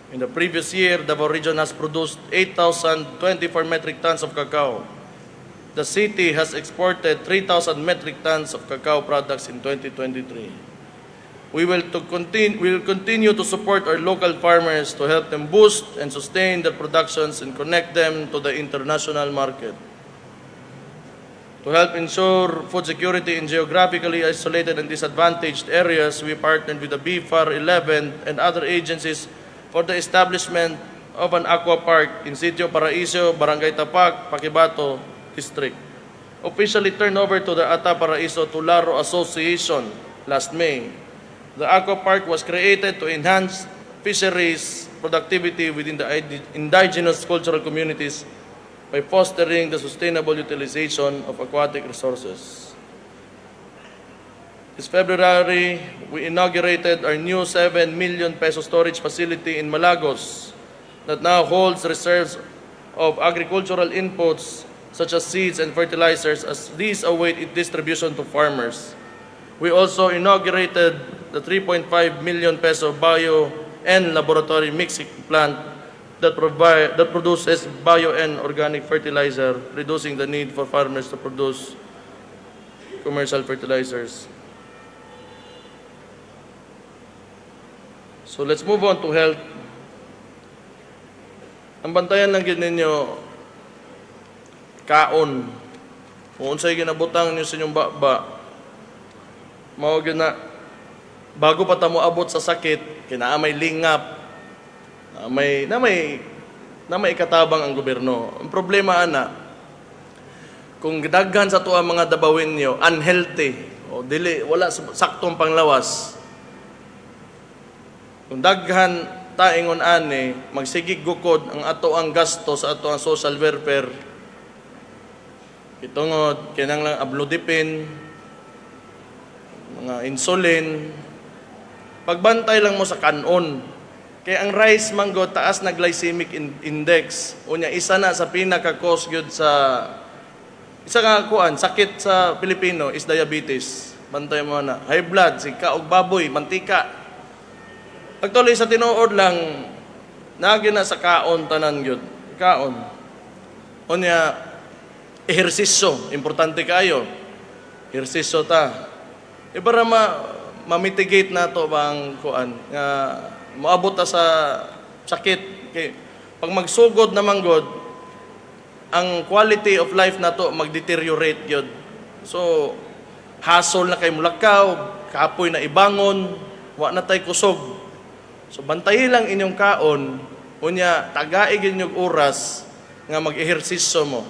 In the previous year, Davao region has produced 8,024 metric tons of cacao. The city has exported 3,000 metric tons of cacao products in 2023. We will continue to support our local farmers to help them boost and sustain their productions and connect them to the international market. To help ensure food security in geographically isolated and disadvantaged areas, we partnered with the BFAR 11 and other agencies for the establishment of an aqua park in Sitio Paraiso, Barangay Tapak, Paquibato District. Officially turned over to the Ata Paraiso Tularo Association last May. The aqua park was created to enhance fisheries productivity within the indigenous cultural communities by fostering the sustainable utilization of aquatic resources. This February, we inaugurated our new 7 million peso storage facility in Malagos that now holds reserves of agricultural inputs such as seeds and fertilizers as these await distribution to farmers. We also inaugurated the 3.5 million peso bio and laboratory mixing plant that produces bio and organic fertilizer, reducing the need for farmers to produce commercial fertilizers. So let's move on to health. Ang bantayan lang gid ninyo kaon. Kung unsay ginabutang niyo sa inyong baba, mao gyud na bago pa ta mo abot sa sakit, kinaa may lingap, na may katabang ang gobyerno. Ang problema ana, kung daghan sa tuwa mga dabawin niyo unhealthy o dili wala saktong panglawas, kung daghan ta ingon ani magsigig gukod ang ato ang gasto sa ato ang social welfare, itungod kinang lang amlodipine, mga insulin, pagbantay lang mo sa kanon. Kaya ang rice mango taas na glycemic index. Unya isa na sa pinaka-cause gyud sa isa nga kuan sakit sa Pilipino is diabetes. Bantay mo na. High blood, sika og baboy, mantika. Pagtuloy sa tinuod lang nagi na sa kaon tanan gyud. Kaon. Unya ehersisyo, importante kayo. Ehersisyo ta. Para ma-mitigate na to bang kuan nga moabot ta sa sakit. Kay pag magsugod naman god ang quality of life na to mag-deteriorate gyud. So hassle na kay mulakaw, kapoy na ibangon, wa na tay kusog. So bantayi lang inyong kaon, unya tagaig inyong oras nga mag-ehersisyo mo.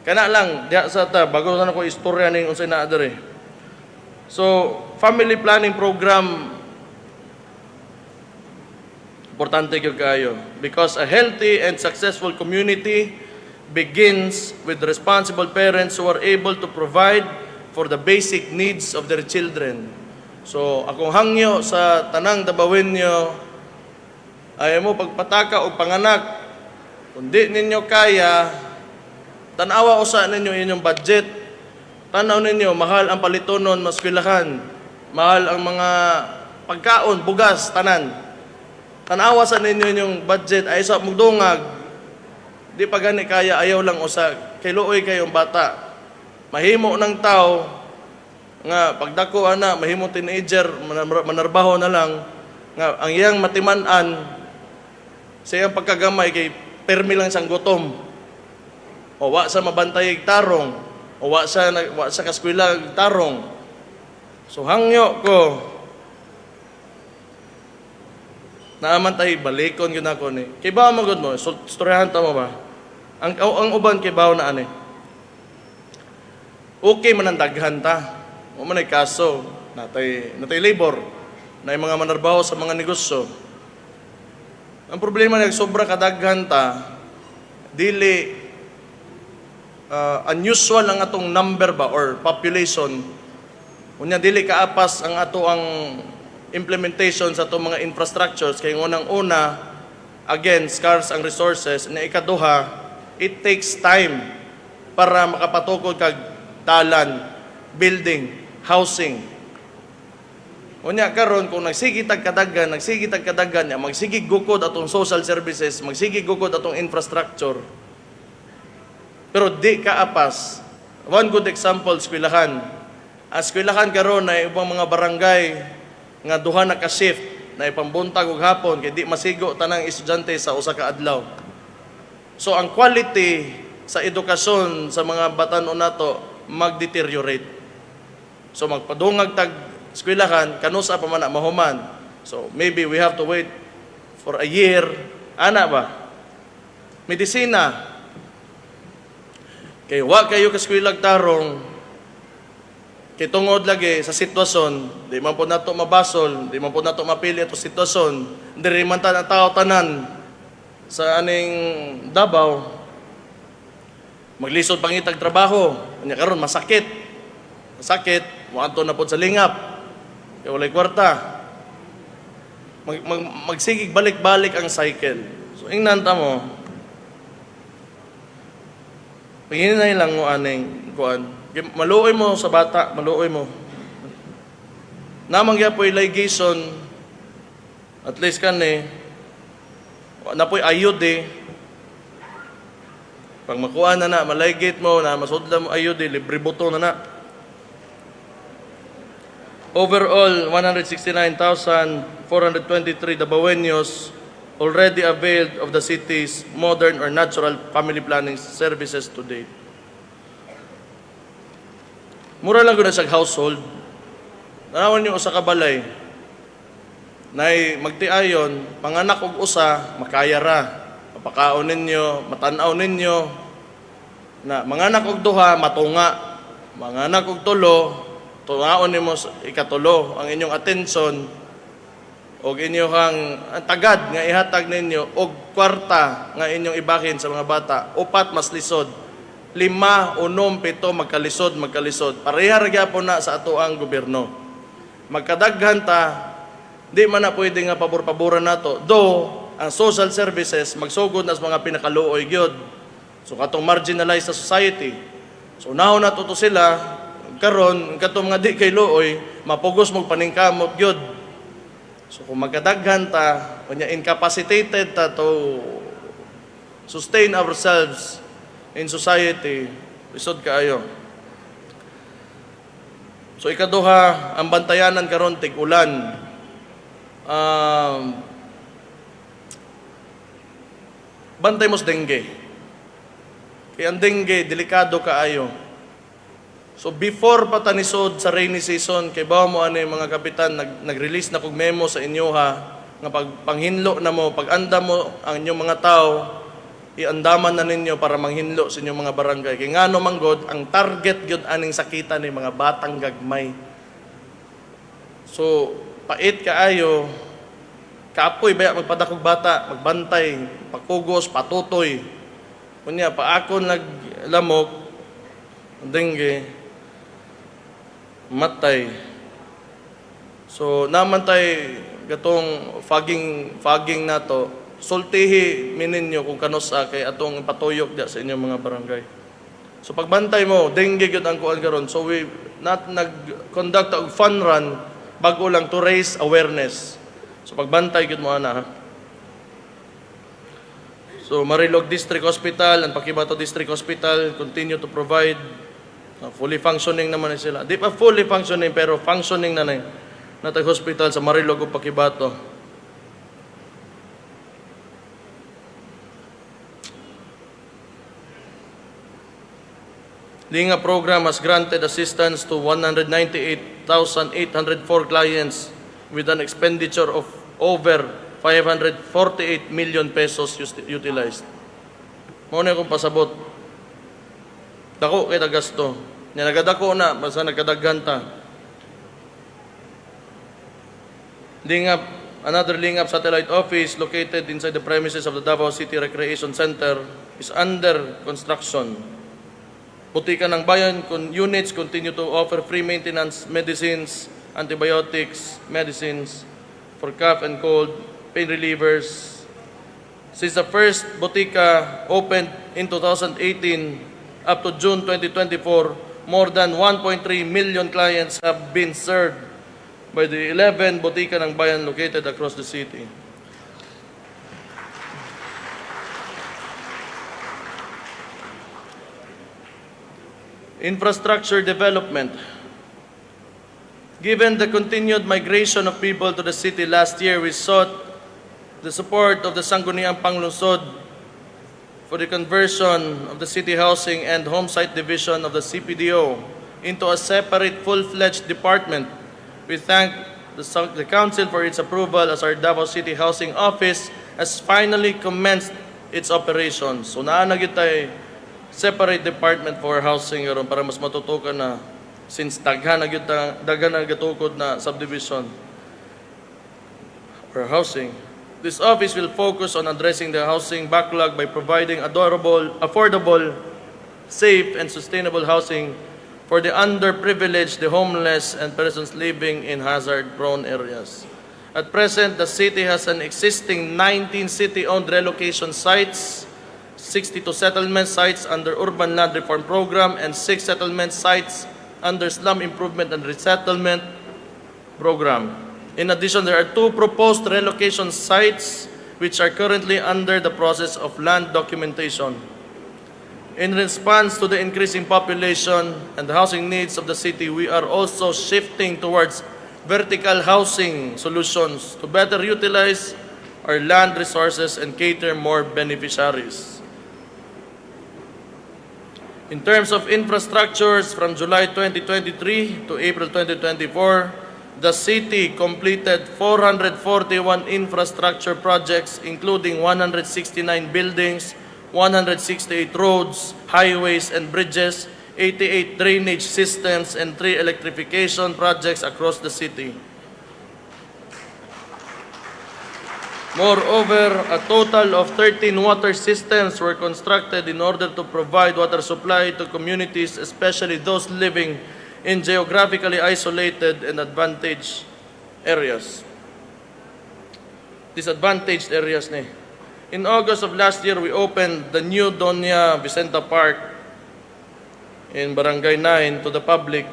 Kana lang diha sa ta bago na ko istorya ning unsay naa diri. So, family planning program, importante kayo. Because a healthy and successful community begins with responsible parents who are able to provide for the basic needs of their children. So, akong hangyo sa tanang dabawin nyo, ayaw mo pagpataka o panganak. Kung di ninyo kaya, tanawa usa ninyo inyong budget. Tanaw ninyo, mahal ang palitonon, maskwilahan. Mahal ang mga pagkaon, bugas, tanan. Tanawa sa ninyo yung budget, ay sa mugdungag. Di pa gani kaya, ayaw lang usa. Kay luoy kayong bata. Mahimo ng tao, nga pagdako ana, mahimo teenager, manarbaho na lang, nga ang iyang matiman-an, sa iyang pagkagamay, kay permi lang sang gutom. O wa sa mabantay tarong. O wa sa kaskwela tarong. So hangyo ko naaman tay balikon gyud ako ni. Kay ba mo gud mo? Storyahan ta mo ba? Ang uban kay bawo na ani. Okay man ang daghan ta. O man ay kaso natay labor na mga manarbaho sa mga negosyo. Ang problema nag sobra kadaghan ta, dili unusual ang atong number ba or population. Unya dili kaapas ang ato ang implementation sa atong mga infrastructures kay unang-una, again, scarce ang resources, na ikaduha, it takes time para makapatukod kag dalan, building, housing. Unya karon kung nagsigit tag kadaghan, magsigig gukod atong social services, magsigig gukod atong infrastructure. Pero di kaapas. One good example, eskwelahan. Ang eskwelahan karon na ibang mga barangay nga duha na ka shift na ipambuntag ug hapon kay di masigo tanang estudyante sa usa ka adlaw. So ang quality sa edukasyon sa mga batan-o nato mag-deteriorate. So magpadungag tag eskwelahan kanusa pa man na mahuman. So maybe we have to wait for a year. Ana ba? Medisina. Kay wa kayo ka eskwelag tarong kay tungod lagi sa sitwasyon, di man po nato mabasol, di man po nato mapili ato sitwasyon, diri man ta tao tanan sa aning Davao maglisod pangitag trabaho, nya karon masakit. Masakit, moadto na pod sa lingap. Kaya walay kwarta. Magsigig balik-balik ang cycle. So, ingnan ta mo. Paghinay lang mo aning kuan. Maluoy mo sa bata, maluoy mo. Namang yapoy ligation, at least kani, napoy ayod Pag makuha na maligate mo, masudla mo ayod libre buto na. Overall, 169,423 Davaoenos already availed of the city's modern or natural family planning services to date. Mura lang gud sa household. Nanawan niyo usa ka balay. Nay magtiayon, panganak og usa, makaya ra. Papakaon ninyo, matanaw ninyo na manganak og duha, matunga. Manganak og tulo, tungaon nimo ikatulo ang inyong atensyon og inyong tagad nga ihatag ninyo og kwarta nga inyong ibahin sa mga bata. Upat mas lisod. 5, 6, 7 magkalisod. Pareha ra gyapon na sa ato ang gobyerno. Magkadaghan ta, di man na pwede nga pabor-paboran nato. Though ang social services magsugod na sa mga pinakaluoy gyud. So katong marginalized sa society. So now nato to sila karon katong mga di kay luoy mapugos mo paningkamot gyud. So kung magkadaghan ta, kunya incapacitated ta to sustain ourselves in society, lisod kaayo. So ikaduha, ang bantayanan karon tig-ulan. Bantay mo sa dengue. Kaya ang dengue, delikado kaayo. So before pa tanisod sa rainy season, kay bawa mo ano yung mga kapitan, nag-release na kog memo sa inyo nga pagpanghinlo na mo, pag-anda mo ang inyong mga tao, iandaman na ninyo para manghinlo sa inyong mga barangay. Kaya nga no manggod, ang target gyud aning sakita ni mga batang gagmay. So, pait kaayo, kapoy baya magpadakog bata, magbantay, pakugos, patutoy. Kunya, paakon naglamok, dengue, matay. So, naman tay gatong fogging nato, sultihi mininyo kung kanusa kay atong patuyok dia sa inyong mga barangay. So pagbantay mo, dengue gyud ang kuan karon. So we nag-conduct og fun run bago lang to raise awareness. So pagbantay gyud mo ana. So Marilog District Hospital and Paquibato District Hospital continue to provide fully functioning naman na sila. Di pa fully functioning pero functioning na natag hospital sa Marilog ug Paquibato. The INGA program has granted assistance to 198,804 clients with an expenditure of over 548 million pesos utilized. Mao na akong pasabot. Dako kay gasto. Nya nagadako na basta nagkadaghan ta. Di nga another Lingap satellite office located inside the premises of the Davao City Recreation Center is under construction. Butika ng Bayan units continue to offer free maintenance medicines, antibiotics, medicines for cough and cold, pain relievers. Since the first Butika opened in 2018 up to June 2024, more than 1.3 million clients have been served by the 11 Butika ng Bayan located across the city. Infrastructure development. Given the continued migration of people to the city last year, we sought the support of the Sangguniang Panglungsod for the conversion of the City Housing and Homesite Division of the CPDO into a separate full-fledged department. We thank the Council for its approval as our Davao City Housing Office has finally commenced its operations. So naanagit tayo separate department for housing yun para mas matutukan na since daghan na gatukod na subdivision for housing. This office will focus on addressing the housing backlog by providing affordable, safe, and sustainable housing for the underprivileged, the homeless, and persons living in hazard-prone areas. At present, the city has an existing 19 city-owned relocation sites, 62 settlement sites under Urban Land Reform Program, and 6 settlement sites under Slum Improvement and Resettlement Program. In addition, there are 2 proposed relocation sites which are currently under the process of land documentation. In response to the increasing population and the housing needs of the city, we are also shifting towards vertical housing solutions to better utilize our land resources and cater more beneficiaries. In terms of infrastructures, from July 2023 to April 2024, the city completed 441 infrastructure projects, including 169 buildings, 168 roads, highways, and bridges, 88 drainage systems, and 3 electrification projects across the city. Moreover, a total of 13 water systems were constructed in order to provide water supply to communities, especially those living in geographically isolated and disadvantaged areas. In August of last year, we opened the new Doña Vicenta Park in Barangay 9 to the public.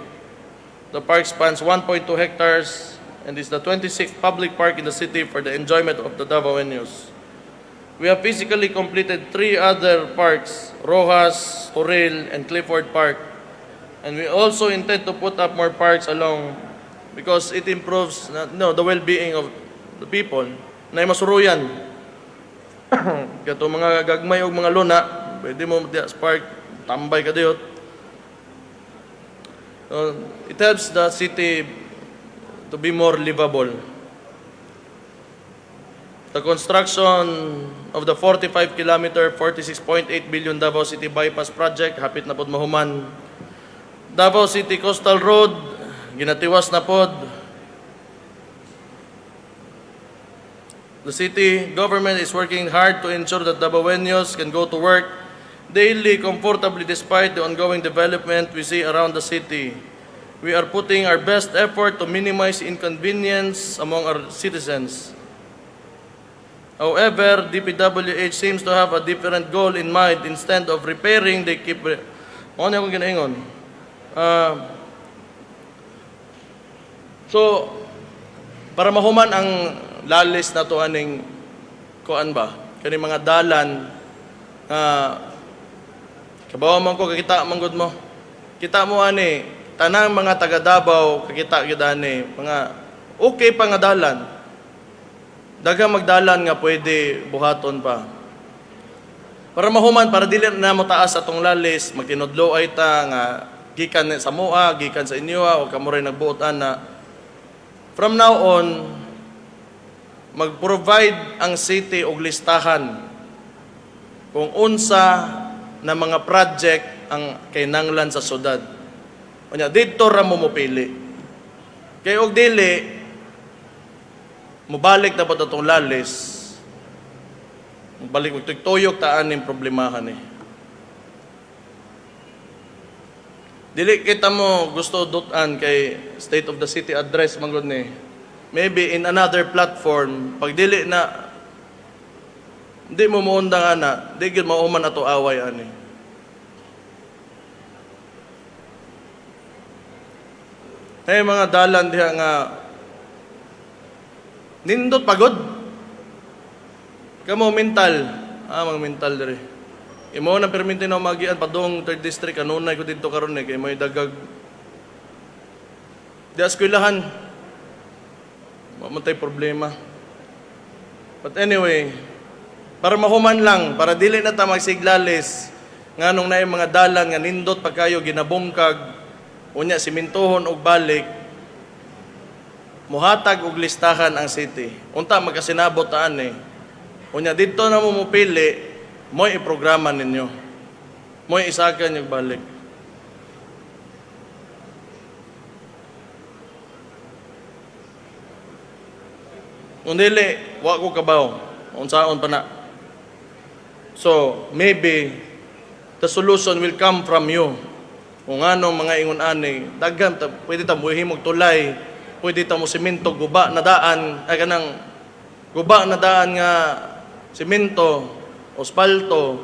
The park spans 1.2 hectares and is the 26th public park in the city for the enjoyment of the Davaoenos. We have physically completed 3 other parks, Rojas, Toril, and Clifford Park. And we also intend to put up more parks along because it improves the well-being of the people. Na masuruyan. Kato mga gagmay o mga luna, pwede mo sa park, tambay ka diyot. It helps the city to be more livable. The construction of the 45-kilometer, 46.8 billion Davao City Bypass Project, hapit na pod mahuman. Davao City Coastal Road, ginatiwas na pod. The city government is working hard to ensure that Davaoenos can go to work daily comfortably despite the ongoing development we see around the city. We are putting our best effort to minimize inconvenience among our citizens. However, DPWH seems to have a different goal in mind. Instead of repairing, they keep... Ano akong ginaingon? So, para mahuman ang lalis na to aning kuan ba? Kani mga dalan kabawa man ko kakita manggod mo. Kita mo ani tanang mga taga Davao kakita gyud ani mga okay pa nga dalan. Daghang magdalan nga pwede buhaton pa. Para mahuman para dili na mo taas atong lalis, magtinudlo ay ta nga gikan sa moa, gikan sa inyo o kamo ray nagbuot ana. From now on, mag-provide ang city og listahan kung unsa na mga project ang kinahanglan sa syudad. Unya didto ra mo mopili. Kay og dili mubalik dapat atong lalis, mubalik magtuyok taan yung problemahan eh. Dili kita mo gusto dutan kay State of the City address manggod ni. Maybe in another platform, pag dili na di mo muunda nga na, di gyud mauman ato away ani. Hey mga dalan diha nga nindot pagod. Kamo mental, mga mental diri. Imo na perminti na magian padung 3rd district kanunay ko didto karon kay may dagag di eskwelahan. Mamatay problema. But anyway, para mahuman lang, para dili na ta magsiglalis nganong naay mga dalan nga nindot pagkayo ginabungkag unya simintohon og balik muhatag og listahan ang city. Unta magkasinabot taan eh. Unya dito na mo mupili, mo'y iprograma ninyo. Mo'y isakan yung balik. Kung dili, wa ko kabaw. Unsaon pa na. So, maybe, the solution will come from you. Kung anong mga ingon-ani, daghan, pwede ta muhimog tulay, pwede ta mo simento, guba na daan, ay kanang guba na daan nga simento, ospalto,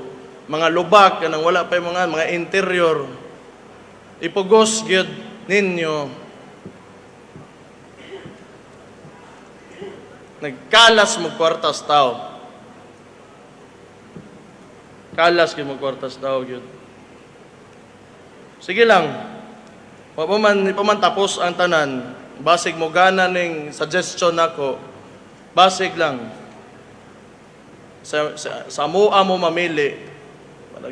mga lubak, kanang wala pa yung mga interior. Ipugos gyud ninyo. Nagkalas mo kwartas tao. Kalas gyud mo kwartas tao gyud. Sige lang. Wa pa man tapos ang tanan. Basig mo gana ning suggestion nako. Basig lang. Sa mua mo mamili.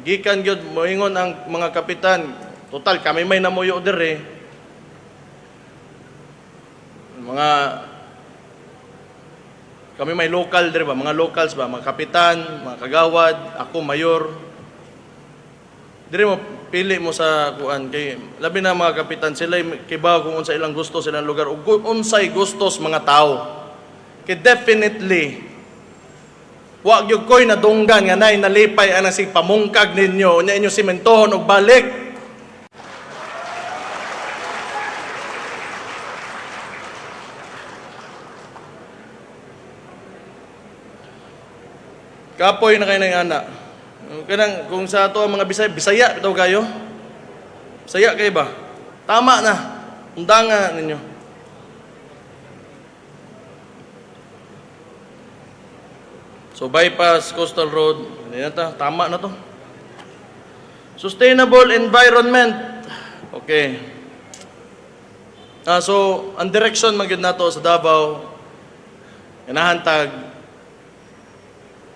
Gikan gyud moingon ang mga kapitan. Total kami may namuyo dire. Kami may local dire ba, mga locals ba, mga kapitan, mga kagawad, ako mayor. Dire mo pili mo sa kuan kay labi na mga kapitan sila kibaw kung unsa ilang gusto silang lugar ug unsay gustos mga tao. Kay definitely wa gyud koy nadunggan nga nay nalipay ana si pamungkag ninyo unya inyo simentohon og balik. Kapoy na kayo ng anak. Kanang kung sa ato ang mga Bisaya bitaw kayo. Bisaya kayo ba? Tama na. Undanga ninyo. So bypass coastal road, hindi na ta, tama na to. Sustainable environment. Okay. So ang direction magyud nato sa Davao inahantag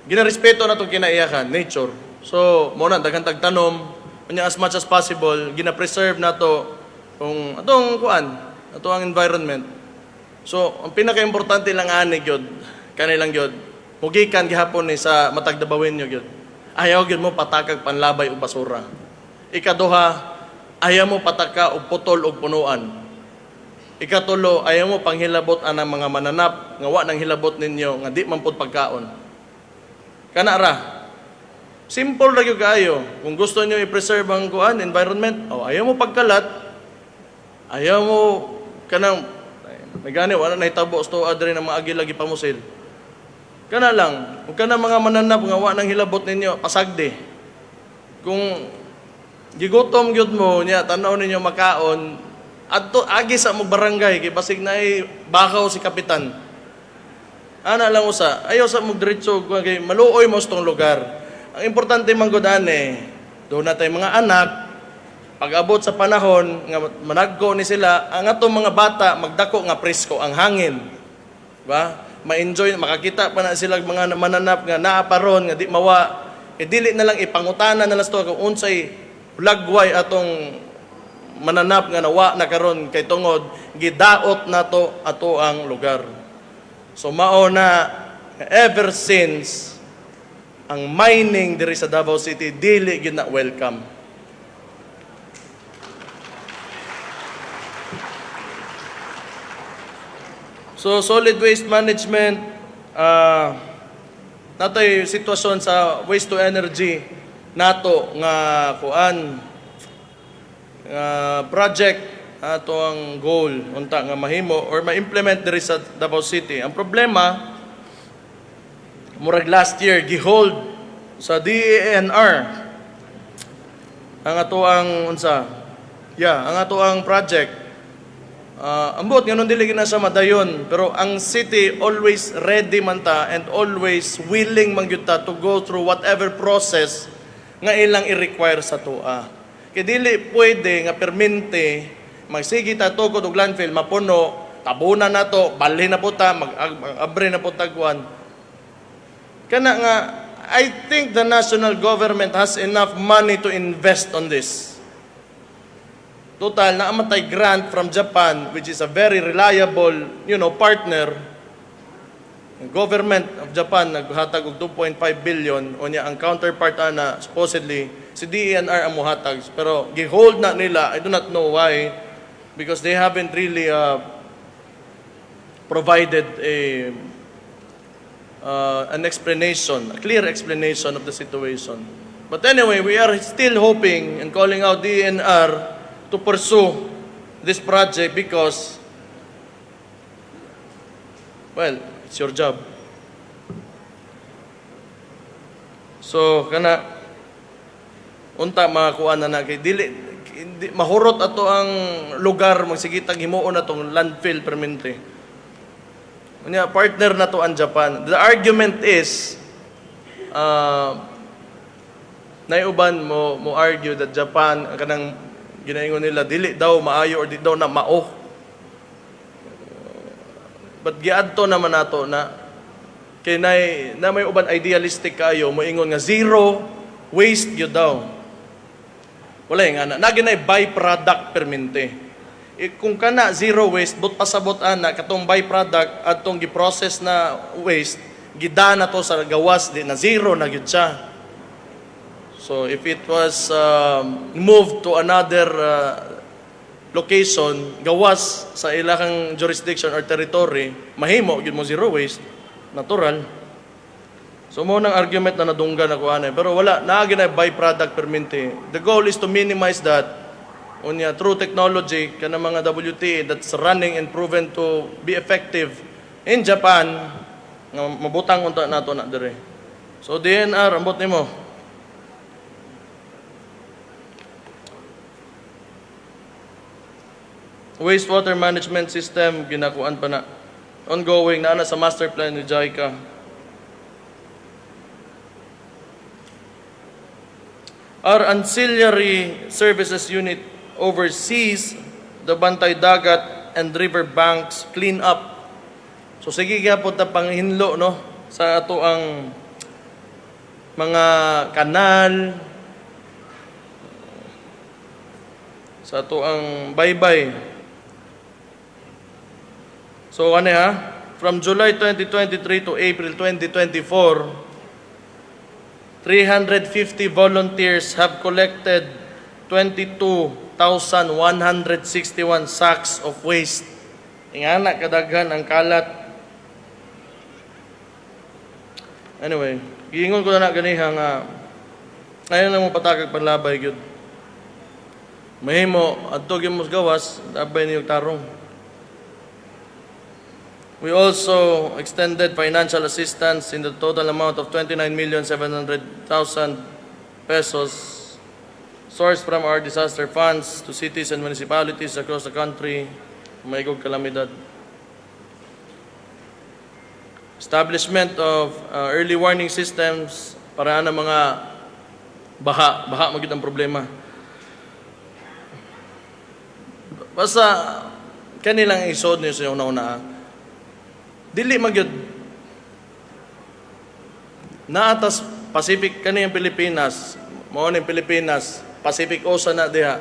ginarespeto na itong kinaiyakan, nature. So, muna, daghang tagtanom, as much as possible, gina-preserve na ito kung atong kuan, ato ang environment. So, ang pinaka-importante lang ani gyud, kanilang gyud, mugikan gihapon ni sa matagdabawin nyo gyud. Ayaw gyud mo patakag panlabay o basura. Ikaduha, ayaw mo pataka og putol og punuan. Ikatulo, ayaw mo panghilabot anang mga mananap nga wa nang hilabot ninyo nga di man pud pagkaon. Kana ra. Simple ra gyud kaayo. Kung gusto niyo i-preserve ang kuan environment, ayaw mo pagkalat. Ayaw mo kanang nagani wala na hitabo sto adre na maagi lagi pamusil. Kana lang, kung kana mga mananap nga wa nang hilabot ninyo, pasagdi. Kung gigutom gyud mo nya tan-aw ninyo makaon, adto agi sa mong barangay kay basig naay bakaw si kapitan. Ana lang usa, ayaw sa magdiretso kay maluoy mo stong lugar. Ang importante man gud ani, do na tay mga anak pag-abot sa panahon nga managko ni sila, ang atong mga bata magdako nga presko ang hangin. Ba? Ma-enjoy, makakita pa na sila mga mananap nga naa paron nga di mawa. Dili na lang ipangutana na lang sto kung unsay lagway atong mananap nga nawa na karon kay tungod gidaot nato ato ang lugar. So mao na ever since ang mining diri sa Davao City dili gyud na welcome. So solid waste management, natoy sitwasyon sa waste to energy nato nga kuan project ato ang goal unta nga mahimo or ma-implement diri sa Davao City. Ang problema murag last year gihold sa DENR ang ato ang ang ato ang project. Ambot ngayon dili na sa madayon, pero ang city always ready man ta and always willing man gyud ta to go through whatever process nga ilang i-require sa tua. Kay dili pwede nga permente magsige ta tugod og landfill mapuno, tabunan nato, balhin na po ta, mag-abre na po tagwan. Kana nga I think the national government has enough money to invest on this. Total, naamatay grant from Japan, which is a very reliable, partner. The government of Japan naghatag og 2.5 billion o niya ang counterpart na supposedly si DENR ang muhatag, pero gihold na nila. I do not know why, because they haven't really provided an explanation, a clear explanation of the situation. But anyway, we are still hoping and calling out DENR to pursue this project because, well, it's your job. So, unta makakuha na kay dili mahurot ato ang lugar magsigitag himuon atong landfill permanente. Unya partner na to ang Japan. The argument is naiuban mo argue that Japan kanang ginaingon nila dili daw maayo or di daw na mao. But giadto naman nato na kay na may uban idealistic kayo moingon nga zero waste gyud daw. Wala nga na ginay byproduct permente. Kung kana zero waste but pasabot ana katong byproduct atong gi-process na waste gidana to sa gawas di na zero na gyud siya. So if it was moved to another location, gawas sa ilahang jurisdiction or territory, mahimo gyud mo zero waste, natural. So mo nang argument na nadunggan ako anay, pero wala na ginay byproduct permente. The goal is to minimize that unya through technology kana mga WTE that's running and proven to be effective in Japan nga mabutang unta nato na dire. So DNR ambot nimo. Wastewater management system, ginakuan pa na. Ongoing, na sa master plan ni JICA. Our ancillary services unit oversees the Bantay Dagat and river banks clean up. So sige kaya po ta panghinlo no sa ato ang mga kanal, sa ato ang baybay. So from July 2023 to April 2024, 350 volunteers have collected 22,161 sacks of waste. Ingana kadaghan ang kalat. Anyway, giingon ko na ganiha nga ngayon na mo patakag panlabay gyud. Mahimo adto gyud mo gawas, labay niyo tarong. We also extended financial assistance in the total amount of 29,700,000 pesos sourced from our disaster funds to cities and municipalities across the country maigog kalamidad. Establishment of early warning systems para na mga baha magid ang problema. Basta kanilang isod niyo sa una-una. Dili magyud naatas Pacific kaniyang Pilipinas, mao ni Pilipinas, Pacific Ocean na diha.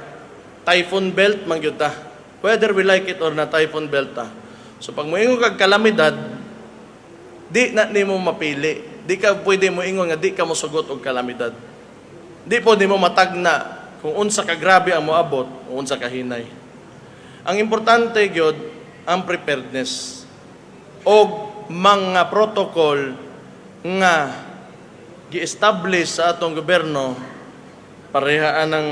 Typhoon belt magyud ta. Whether we like it or not, typhoon belt ta. So pag moingon kag kalamidad, di na nimo mapili. Di ka pwede mo ingon nga di ka mosugot og kalamidad. Di po di mo matagna kung unsa ka grabe ang moabot o unsa ka hinay. Ang importante gyud ang preparedness. og mga protocol nga gi-establish sa atong gobyerno parehaan ng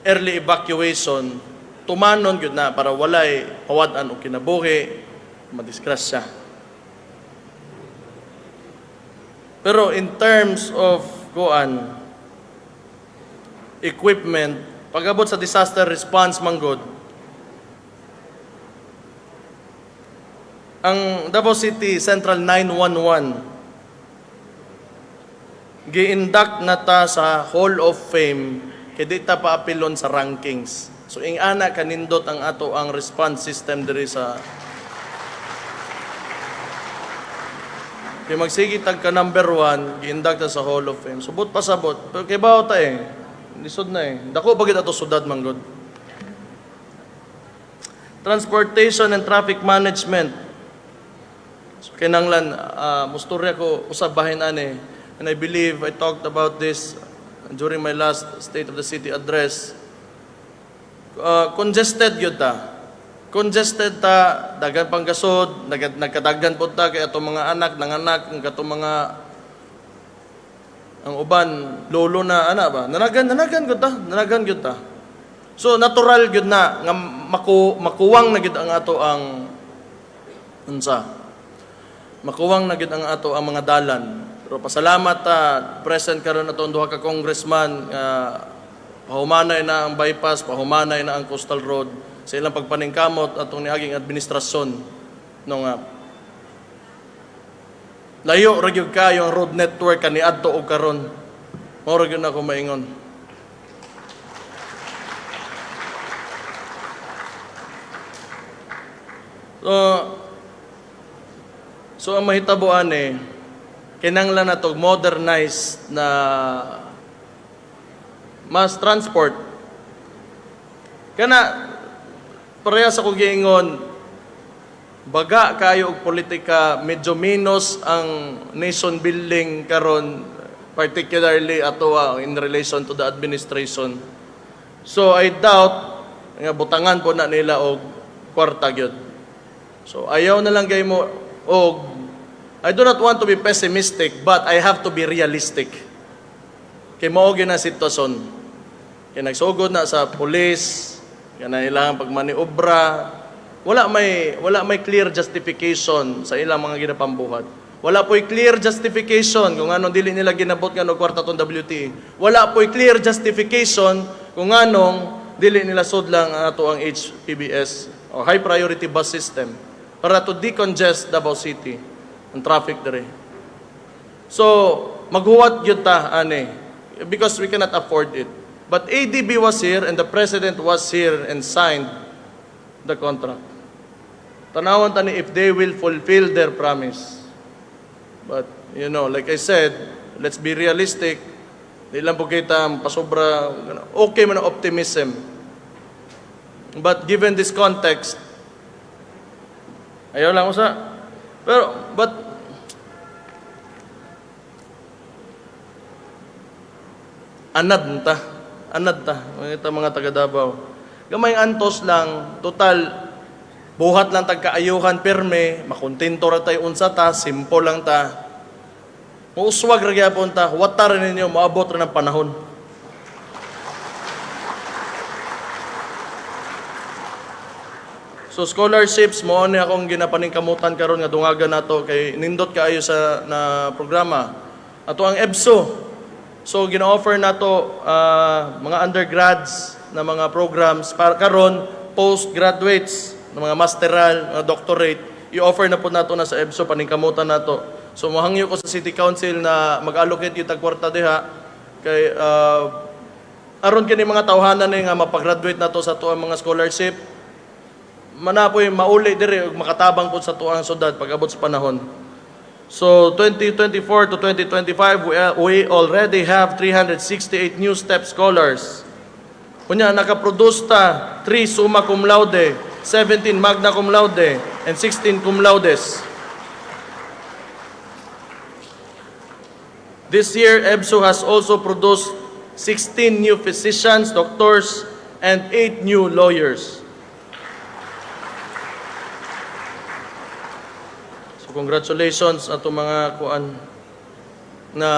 early evacuation, tumanon gyud na para walay pawad-an o kinabuhi, madisgrasya. Pero in terms of equipment, pag-abot sa disaster response manggod, ang Davao City Central 911 gi-induct na ta sa Hall of Fame kay di ta paapilon sa rankings. So ingana kanindot ang ato ang response system diri sa kay magsigi tag ka number 1 gi-induct ta sa Hall of Fame. Subot pasabot pero kay bawo ta lisod na dako bagid ato sudad manggod. Transportation and traffic management. So, kinanglan, musturya ko usab bahin ani. And I believe I talked about this during my last State of the City address. Congested yun ta. Congested ta, dagan pang gasod, nagkadaggan po ta kay atong mga anak, nanganak, ang katong mga ang uban, lolo na, ba? Nanagan gyud ta. So, natural gyud na, nga makuwang na gyud ang ato ang, makuwang na gyud ang ato ang mga dalan. Pero pasalamat present karon ato duha ka congressman pahumanay na ang bypass, pahumanay na ang coastal road sa ilang pagpaningkamot atong niaging administrasyon no nga layo ra gyud kayo ang road network kaniadto og karon. Mao ra gyud na ko maingon. So ang mahitabuan kinanglan na to modernized na mass transport. Kana pareha sa kong giingon, baga kayo og politika, medyo minus ang nation building karon, particularly ato in relation to the administration. So I doubt nga butangan po na nila og kwarta gyud. So ayaw na lang kay mo og I do not want to be pessimistic, but I have to be realistic. Kay mao gyud na sitwasyon. Kay nagsugod na sa police, kay na ilang pagmaniobra, wala may clear justification sa ilang mga ginapambuhat. Wala po'y clear justification kung anong dili nila ginabot nga og kwarta tong WTE. Wala po'y clear justification kung anong dili nila sudlang ato ang HPBS o High Priority Bus System para to decongest Davao City ang traffic dere. So, maghuwat gyud ta ani because we cannot afford it. But ADB was here and the President was here and signed the contract. Tanawan tani if they will fulfill their promise. But, like I said, let's be realistic. Di lang po kita pasobra, okay man ang optimism. But given this context, ayaw lang usa. But anad ta, mga taga Davao. Gamay antos lang, total, buhat lang tagkaayuhan perme, makontento ra tayo unsa ta, simple lang ta. Muuswag ra gyapon ta, watar ninyo, maabot ra ng panahon. So scholarships mo ni akong ginapaningkamutan karon nga dungagan nato kay nindot kaayo sa na programa. Ato ang EBSO. So gina-offer nato mga undergrads na mga programs para karon postgraduates na mga masteral, mga doctorate, i-offer na po nato na sa EBSO paningkamutan nato. So mohangyo ko sa City Council na mag-allocate yung tagkwarta diha kay aron kini mga tawhanan nga mapag-graduate nato sa tuang mga scholarship. Manapoy mauli diri ug makatabang po sa tuang syudad pag-abot sa panahon. So 2024 to 2025 we already have 368 new STEP scholars. Kunya nakaproduce ta 3 summa cum laude, 17 magna cum laude and 16 cum laudes. This year EBSO has also produced 16 new physicians, doctors and 8 new lawyers. congratulations ato mga kuan na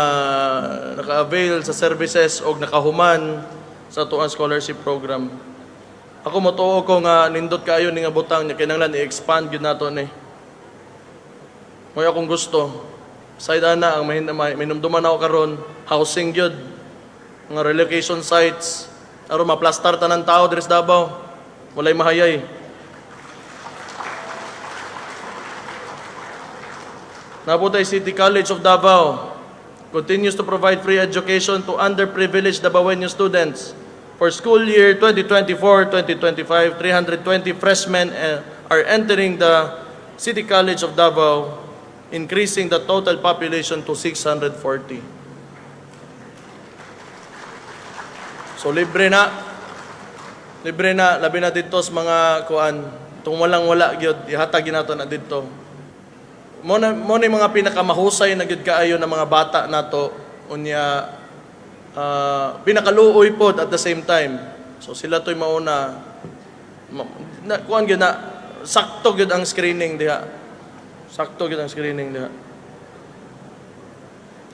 naka-avail sa services o nakahuman sa tuang scholarship program. Ako motuo ko nga nindot kaayo ni nga butang nya kinahanglan i-expand gyud nato ni. Moy akong gusto. Side ana ang minumduman ako karon, housing gyud, mga relocation sites aron maplastar tanan tao diri sa Davao. Walay mahayay. Nabutay City College of Davao continues to provide free education to underprivileged Davaoeño students. For school year 2024-2025, 320 freshmen are entering the City College of Davao, increasing the total population to 640. So libre na, labi na dito sa mga kuan, itong walang-wala gyud ihatag nato na dito. Mo ni mga pinakamahusay na gyud kaayo ng mga bata nato unya pinakaluoy pod at the same time. So sila to'y mauna kuan gyud na sakto gyud ang screening diha. Sakto gyud ang screening diha.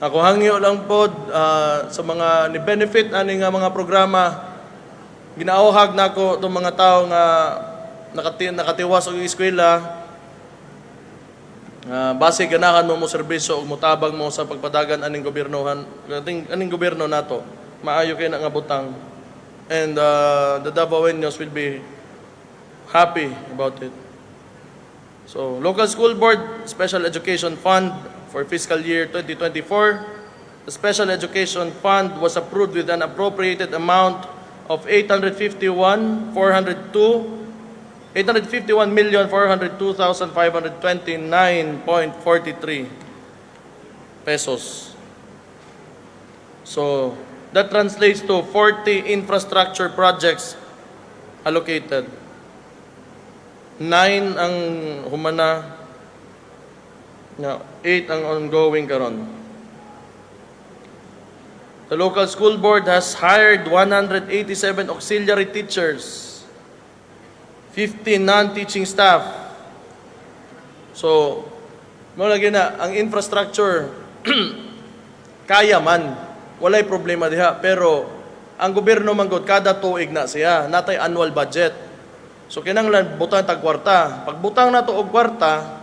Ako hangyo lang pod sa mga ni benefit ani nga mga programa ginaawhag nako tong mga tao nga nakatiwas og eskwela. Base ganahan mo serbisyo ug motabang mo sa pagpadagan aning gobyernohan aning gobyerno nato maayo kay na nga butang, and the Davaoeños will be happy about it. So local school board special education fund for fiscal year 2024, the special education fund was approved with an appropriated amount of 851,402,529.43 pesos. So, that translates to 40 infrastructure projects allocated. 9 ang humana, 8 ang ongoing karon. The local school board has hired 187 auxiliary teachers, 15 non-teaching staff. So, mo lagi na ang infrastructure kaya man, walay problema diha, pero ang gobyerno man gud kada tuig na siya, natay annual budget. So kinahanglan butang tag kwarta. Pag butang nato og kwarta,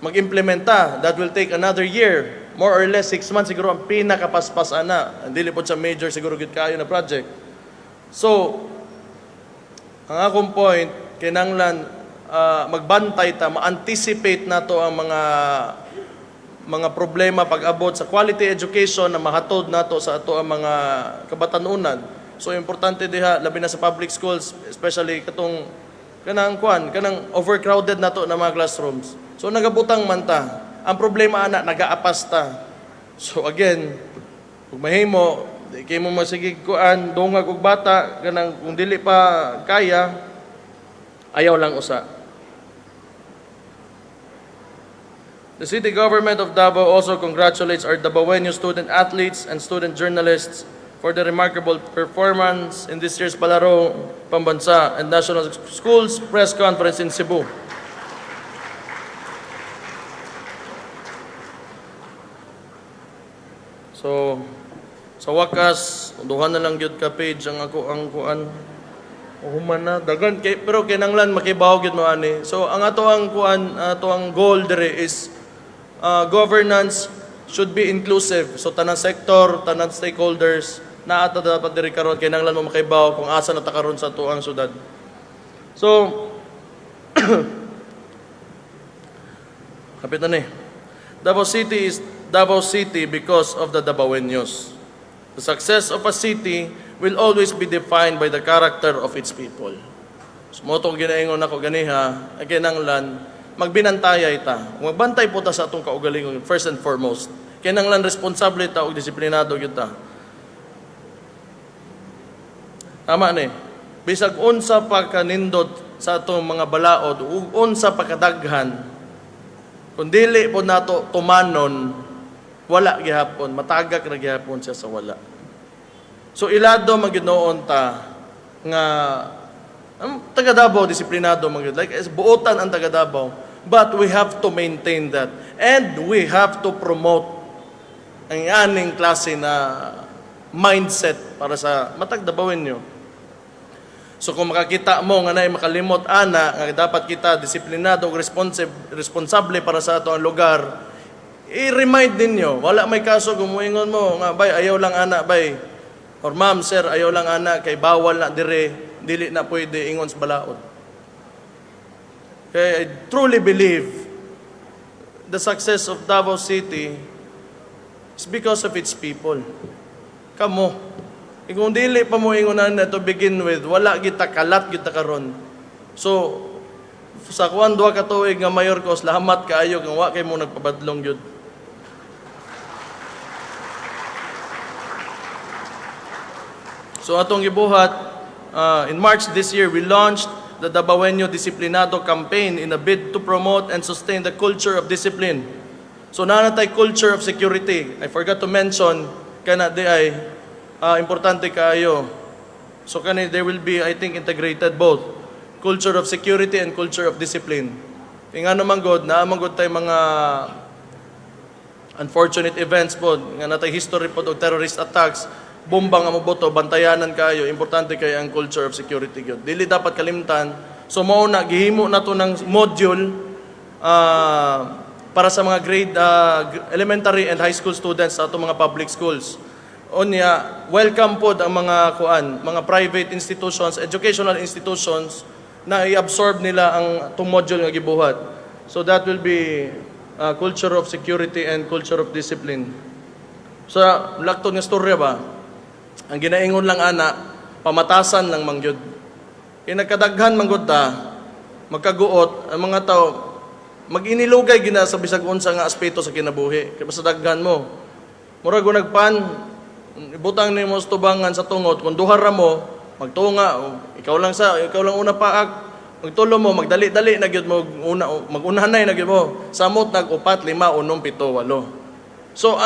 mag-implementa, that will take another year. More or less 6 months siguro ang pinakapaspas ana. Dili pod sa major siguro gid kaayo na project. So, ang akong point, kinahanglan magbantay ta, ma-anticipate nato ang mga problema pag-abot sa quality education na mahatod nato sa ato ang mga kabatanunan. So importante diha labi na sa public schools, especially katong kanang overcrowded nato na mga classrooms. So nagabutang man ta. Ang problema ana nagaapas ta. So again, kung mahimo kay mo masigig kuan dungag og bata kanang kung dili pa kaya ayaw lang usa. The city government of Davao also congratulates our Davaoeño student athletes and student journalists for the remarkable performance in this year's Palaro Pambansa and National Schools Press Conference in Cebu. So, sa wakas, duha na lang gyud ka page ang ako ang kuan. Human na dagan kay pero kinahanglan makibaw gyud mo ani. So ang ato ang kuan, ato ang goal dire is governance should be inclusive. So tanang sector, tanang stakeholders na ato dapat diri karon kinahanglan mo makibaw kung asa na ta karon sa tuang syudad. So kapit na ni. Davao City is Davao City because of the Davaoeños. The success of a city will always be defined by the character of its people. So mo tong ginaingon ako ganiha, ay kinahanglan magbinantayay ta. Magbantay po ta sa atong kaugalingon first and foremost. Kinahanglan responsable ta ug disiplinado gyud ta. Tama ni. Bisag unsa pa kanindot sa atong mga balaod ug unsa pa kadaghan, kung dili po nato tumanon, wala gihapon, matagak na gihapon siya sa wala. So ilado maginoon ta nga ang taga Davao disiplinado magyud, like buotan ang taga Davao. But we have to maintain that. And we have to promote ang aning klase na mindset para sa matag Dabawin nyo. So kung makakita mo nga na makalimot ana nga dapat kita disiplinado ug responsable para sa ato ang lugar, i-remind ninyo. Wala may kaso kung muingon mo nga bay ayaw lang ana bay. Or ma'am, sir, ayaw lang ana kay bawal na dire, dili na pwede ingon sa balaod. Okay, I truly believe the success of Davao City is because of its people. Kamo. Kung dili pa mo ingunan na to begin with, wala kita kalat kita karon. So, sa kuan duha ka tuig nga mayor ko, salamat kaayo kung wa kay mo nagpabadlong gyud. So atong gibuhat, in March this year, we launched the Dabawenyo Disiplinado campaign in a bid to promote and sustain the culture of discipline. So nanatay culture of security. I forgot to mention, kana di ay importante kaayo. So kani there will be, I think, integrated both culture of security and culture of discipline. Ingano man god, naamang god tay mga unfortunate events po, nga natay history po og terrorist attacks, bombang ang boto, bantayanan kayo, importante kayo ang culture of security gyud. Dili dapat kalimtan. So mao na gihimo na to ng module para sa mga grade elementary and high school students sa atong mga public schools. Onya, welcome po ang mga mga private institutions, educational institutions na i-absorb nila ang itong module nga gibuhat. So that will be culture of security and culture of discipline. Sa lakton nga storya ba, ang ginaingon lang ana, pamatasan lang mangyud. Inagkadaghan manggod ta, magkaguot, ang mga tao, mag-inilugay gina sa bisag unsa nga aspeto sa kinabuhi. Kaya sa daghan mo, murag nagpan, ibutang ni mo tubangan sa tungot, kung duhara mo, magtunga, ikaw lang una paak, magtulo mo, magdali-dali na gyud mo, magunanay na gyud mo, samot nag-upat, 5, 6, 7, 8. So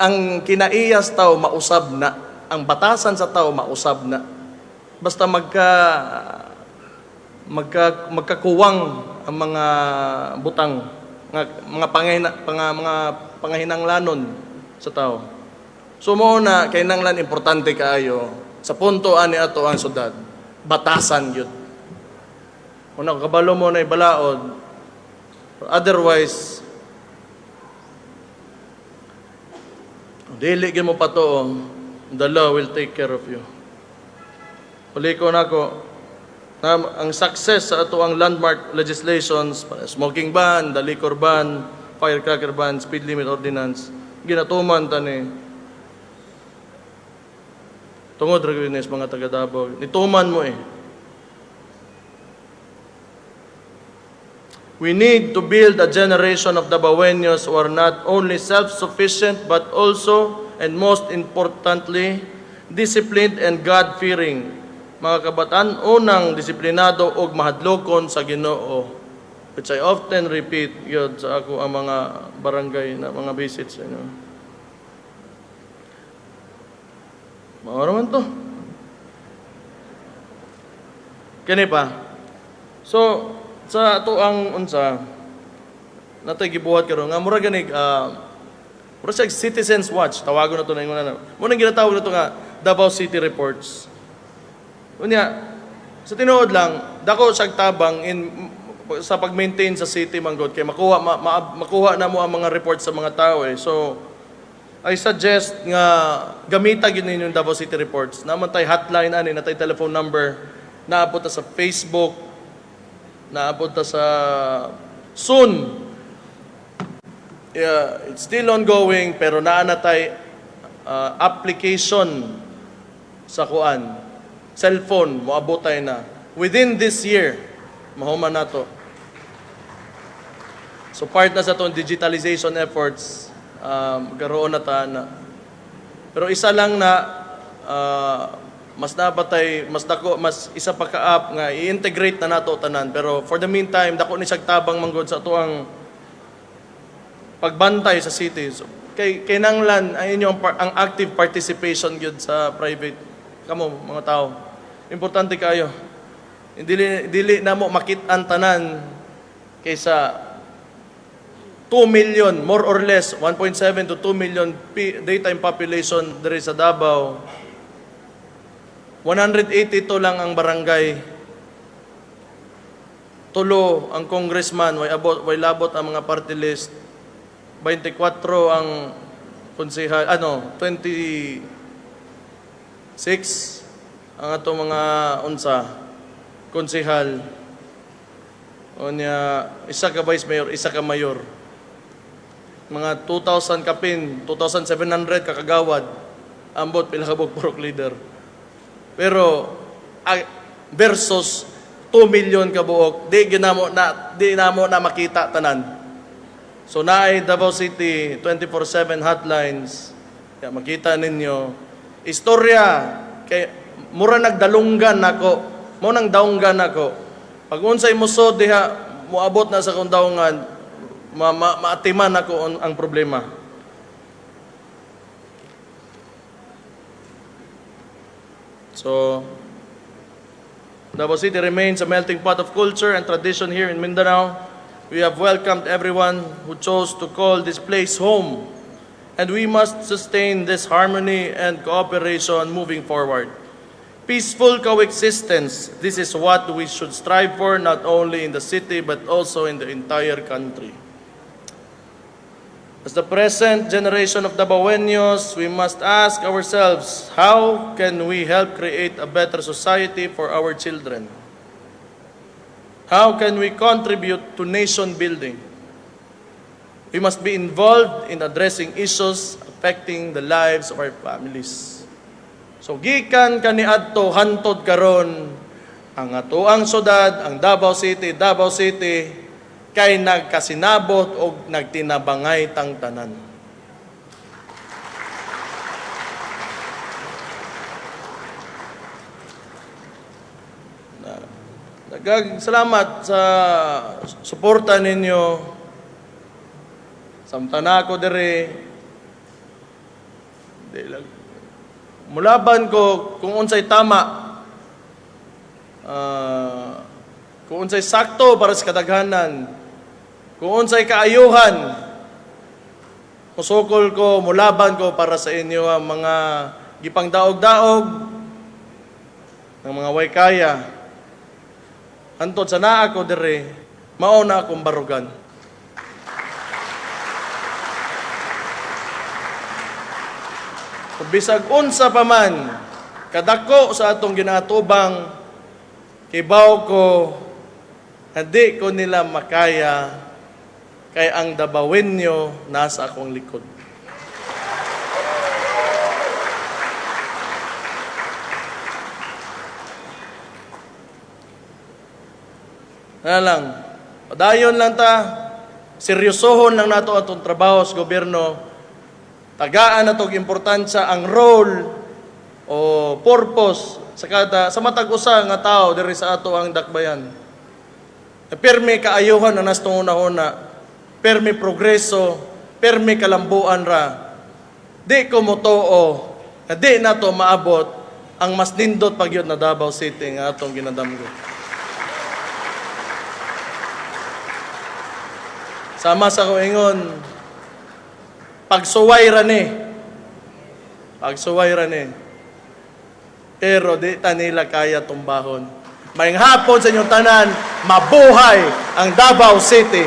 ang kinaiyas tao mausab na. Ang batasan sa tao mausab na. Basta magkakuwang ang mga butang, mga pangahinanglanon sa tao. So mo na kinahanglan importante kaayo sa punto ani ato ang syudad. Batasan gyud. Kung nakabalo mo na ibalaod, otherwise dili gyud mo patuong, the law will take care of you. Uliko na ko, ang success sa ato ang landmark legislations, smoking ban, the liquor ban, firecracker ban, speed limit ordinance, ginatuman tani. Tungod ra gyud mga taga Davao, nituman mo eh. We need to build a generation of Dabaweños who are not only self-sufficient but also, and most importantly, disciplined and God-fearing. Mga kabataan, unang disiplinado o mahadlokon sa Ginoo. Which I often repeat yun sa ako ang mga barangay na mga visits. Mga naman to. Kani pa. So, sa ato ang unsa natay gibuhat karon nga mura ganig mura sa Citizens Watch, tawagon na to na ingon na. Muna ginatawag na to nga Davao City Reports. Unya, sa tinuod lang, dako siyang tabang sa pag-maintain sa city manggod kay makuha na mo ang mga reports sa mga tao eh. So I suggest nga gamita gyud ninyo yung Davao City Reports. Naman tay hotline ani, natay telephone number, naabot ta sa Facebook, naabot ta sa soon. Yeah, it's still ongoing pero naa na tay application sa kuan. Cellphone moabotay na within this year. Mahuman nato. So part na sa itong digitalization efforts, garoon na ta na. Pero isa lang na, mas napatay, mas isa pa ka-up nga, i-integrate na nato tanan. Pero for the meantime, dako ni tabang manggod sa ito ang pagbantay sa city. So, kay nanglan ang inyong ang active participation gyud sa private kamo mga tao. Importante kayo. Dili na mo makit-an tanan kaysa 2 million, more or less, 1.7 to 2 million daytime population diri sa Davao. 182 lang ang barangay. Tulo ang congressman, way labot ang mga party list. 24 ang konsehal, 26 ang ato mga konsehal. Onya, isa ka vice mayor, isa ka mayor. Mga 2,000 kapin, 2,700 kakagawad, ambot pila ka purok leader. Pero versus 2 million ka buok, di namo na makita tanan. So naay Davao City 24/7 hotlines. Kaya makita ninyo istorya kay mura nagdalunggan nako, mo nang daunggan nako. Pag unsay musod diha moabot na sa kung daungan, maatiman ako ang problema. So, Davao City remains a melting pot of culture and tradition here in Mindanao. We have welcomed everyone who chose to call this place home, and we must sustain this harmony and cooperation moving forward. Peaceful coexistence, this is what we should strive for not only in the city but also in the entire country. As the present generation of Davaoenos, we must ask ourselves, how can we help create a better society for our children? How can we contribute to nation building? We must be involved in addressing issues affecting the lives of our families. So gikan kaniadto hantod karon ang atoang syudad, ang Davao City, kay nagkasinabot o nagtinabangay tang tanan. Salamat sa suporta ninyo. Samtana ako dire. Mulaban ko kung unsay tama. Kung unsay sakto para sa kadaghanan. Kung unsay kaayuhan, musukol ko, mulaban ko para sa inyo ang mga gipang daog-daog ng mga way kaya. Hantod sa naa ko dire, mao na akong barugan. Kung bisag unsa pa man, kadako sa atong ginatubang, kibaw ko, hindi ko nila makaya, kay ang Davaoenyo nasa akong likod. Lang, padayon lang ta, seryosohon lang nato atong trabaho sa gobyerno, tagaan natong importansya ang role o purpose sa matag usa nga tao diri sa ato ang dakbayan. Permi kaayuhan ang nastong una-una, permi progreso, permi kalambuan ra. Di ko motoo, na di na to maabot ang mas nindot pagyod na Davao City nga atong ginadamgo. Sama sa ko ingon, pagsuway ra ni. Pero di ta nila kaya tumbahon. Maayong hapon sa inyong tanan, mabuhay ang Davao City.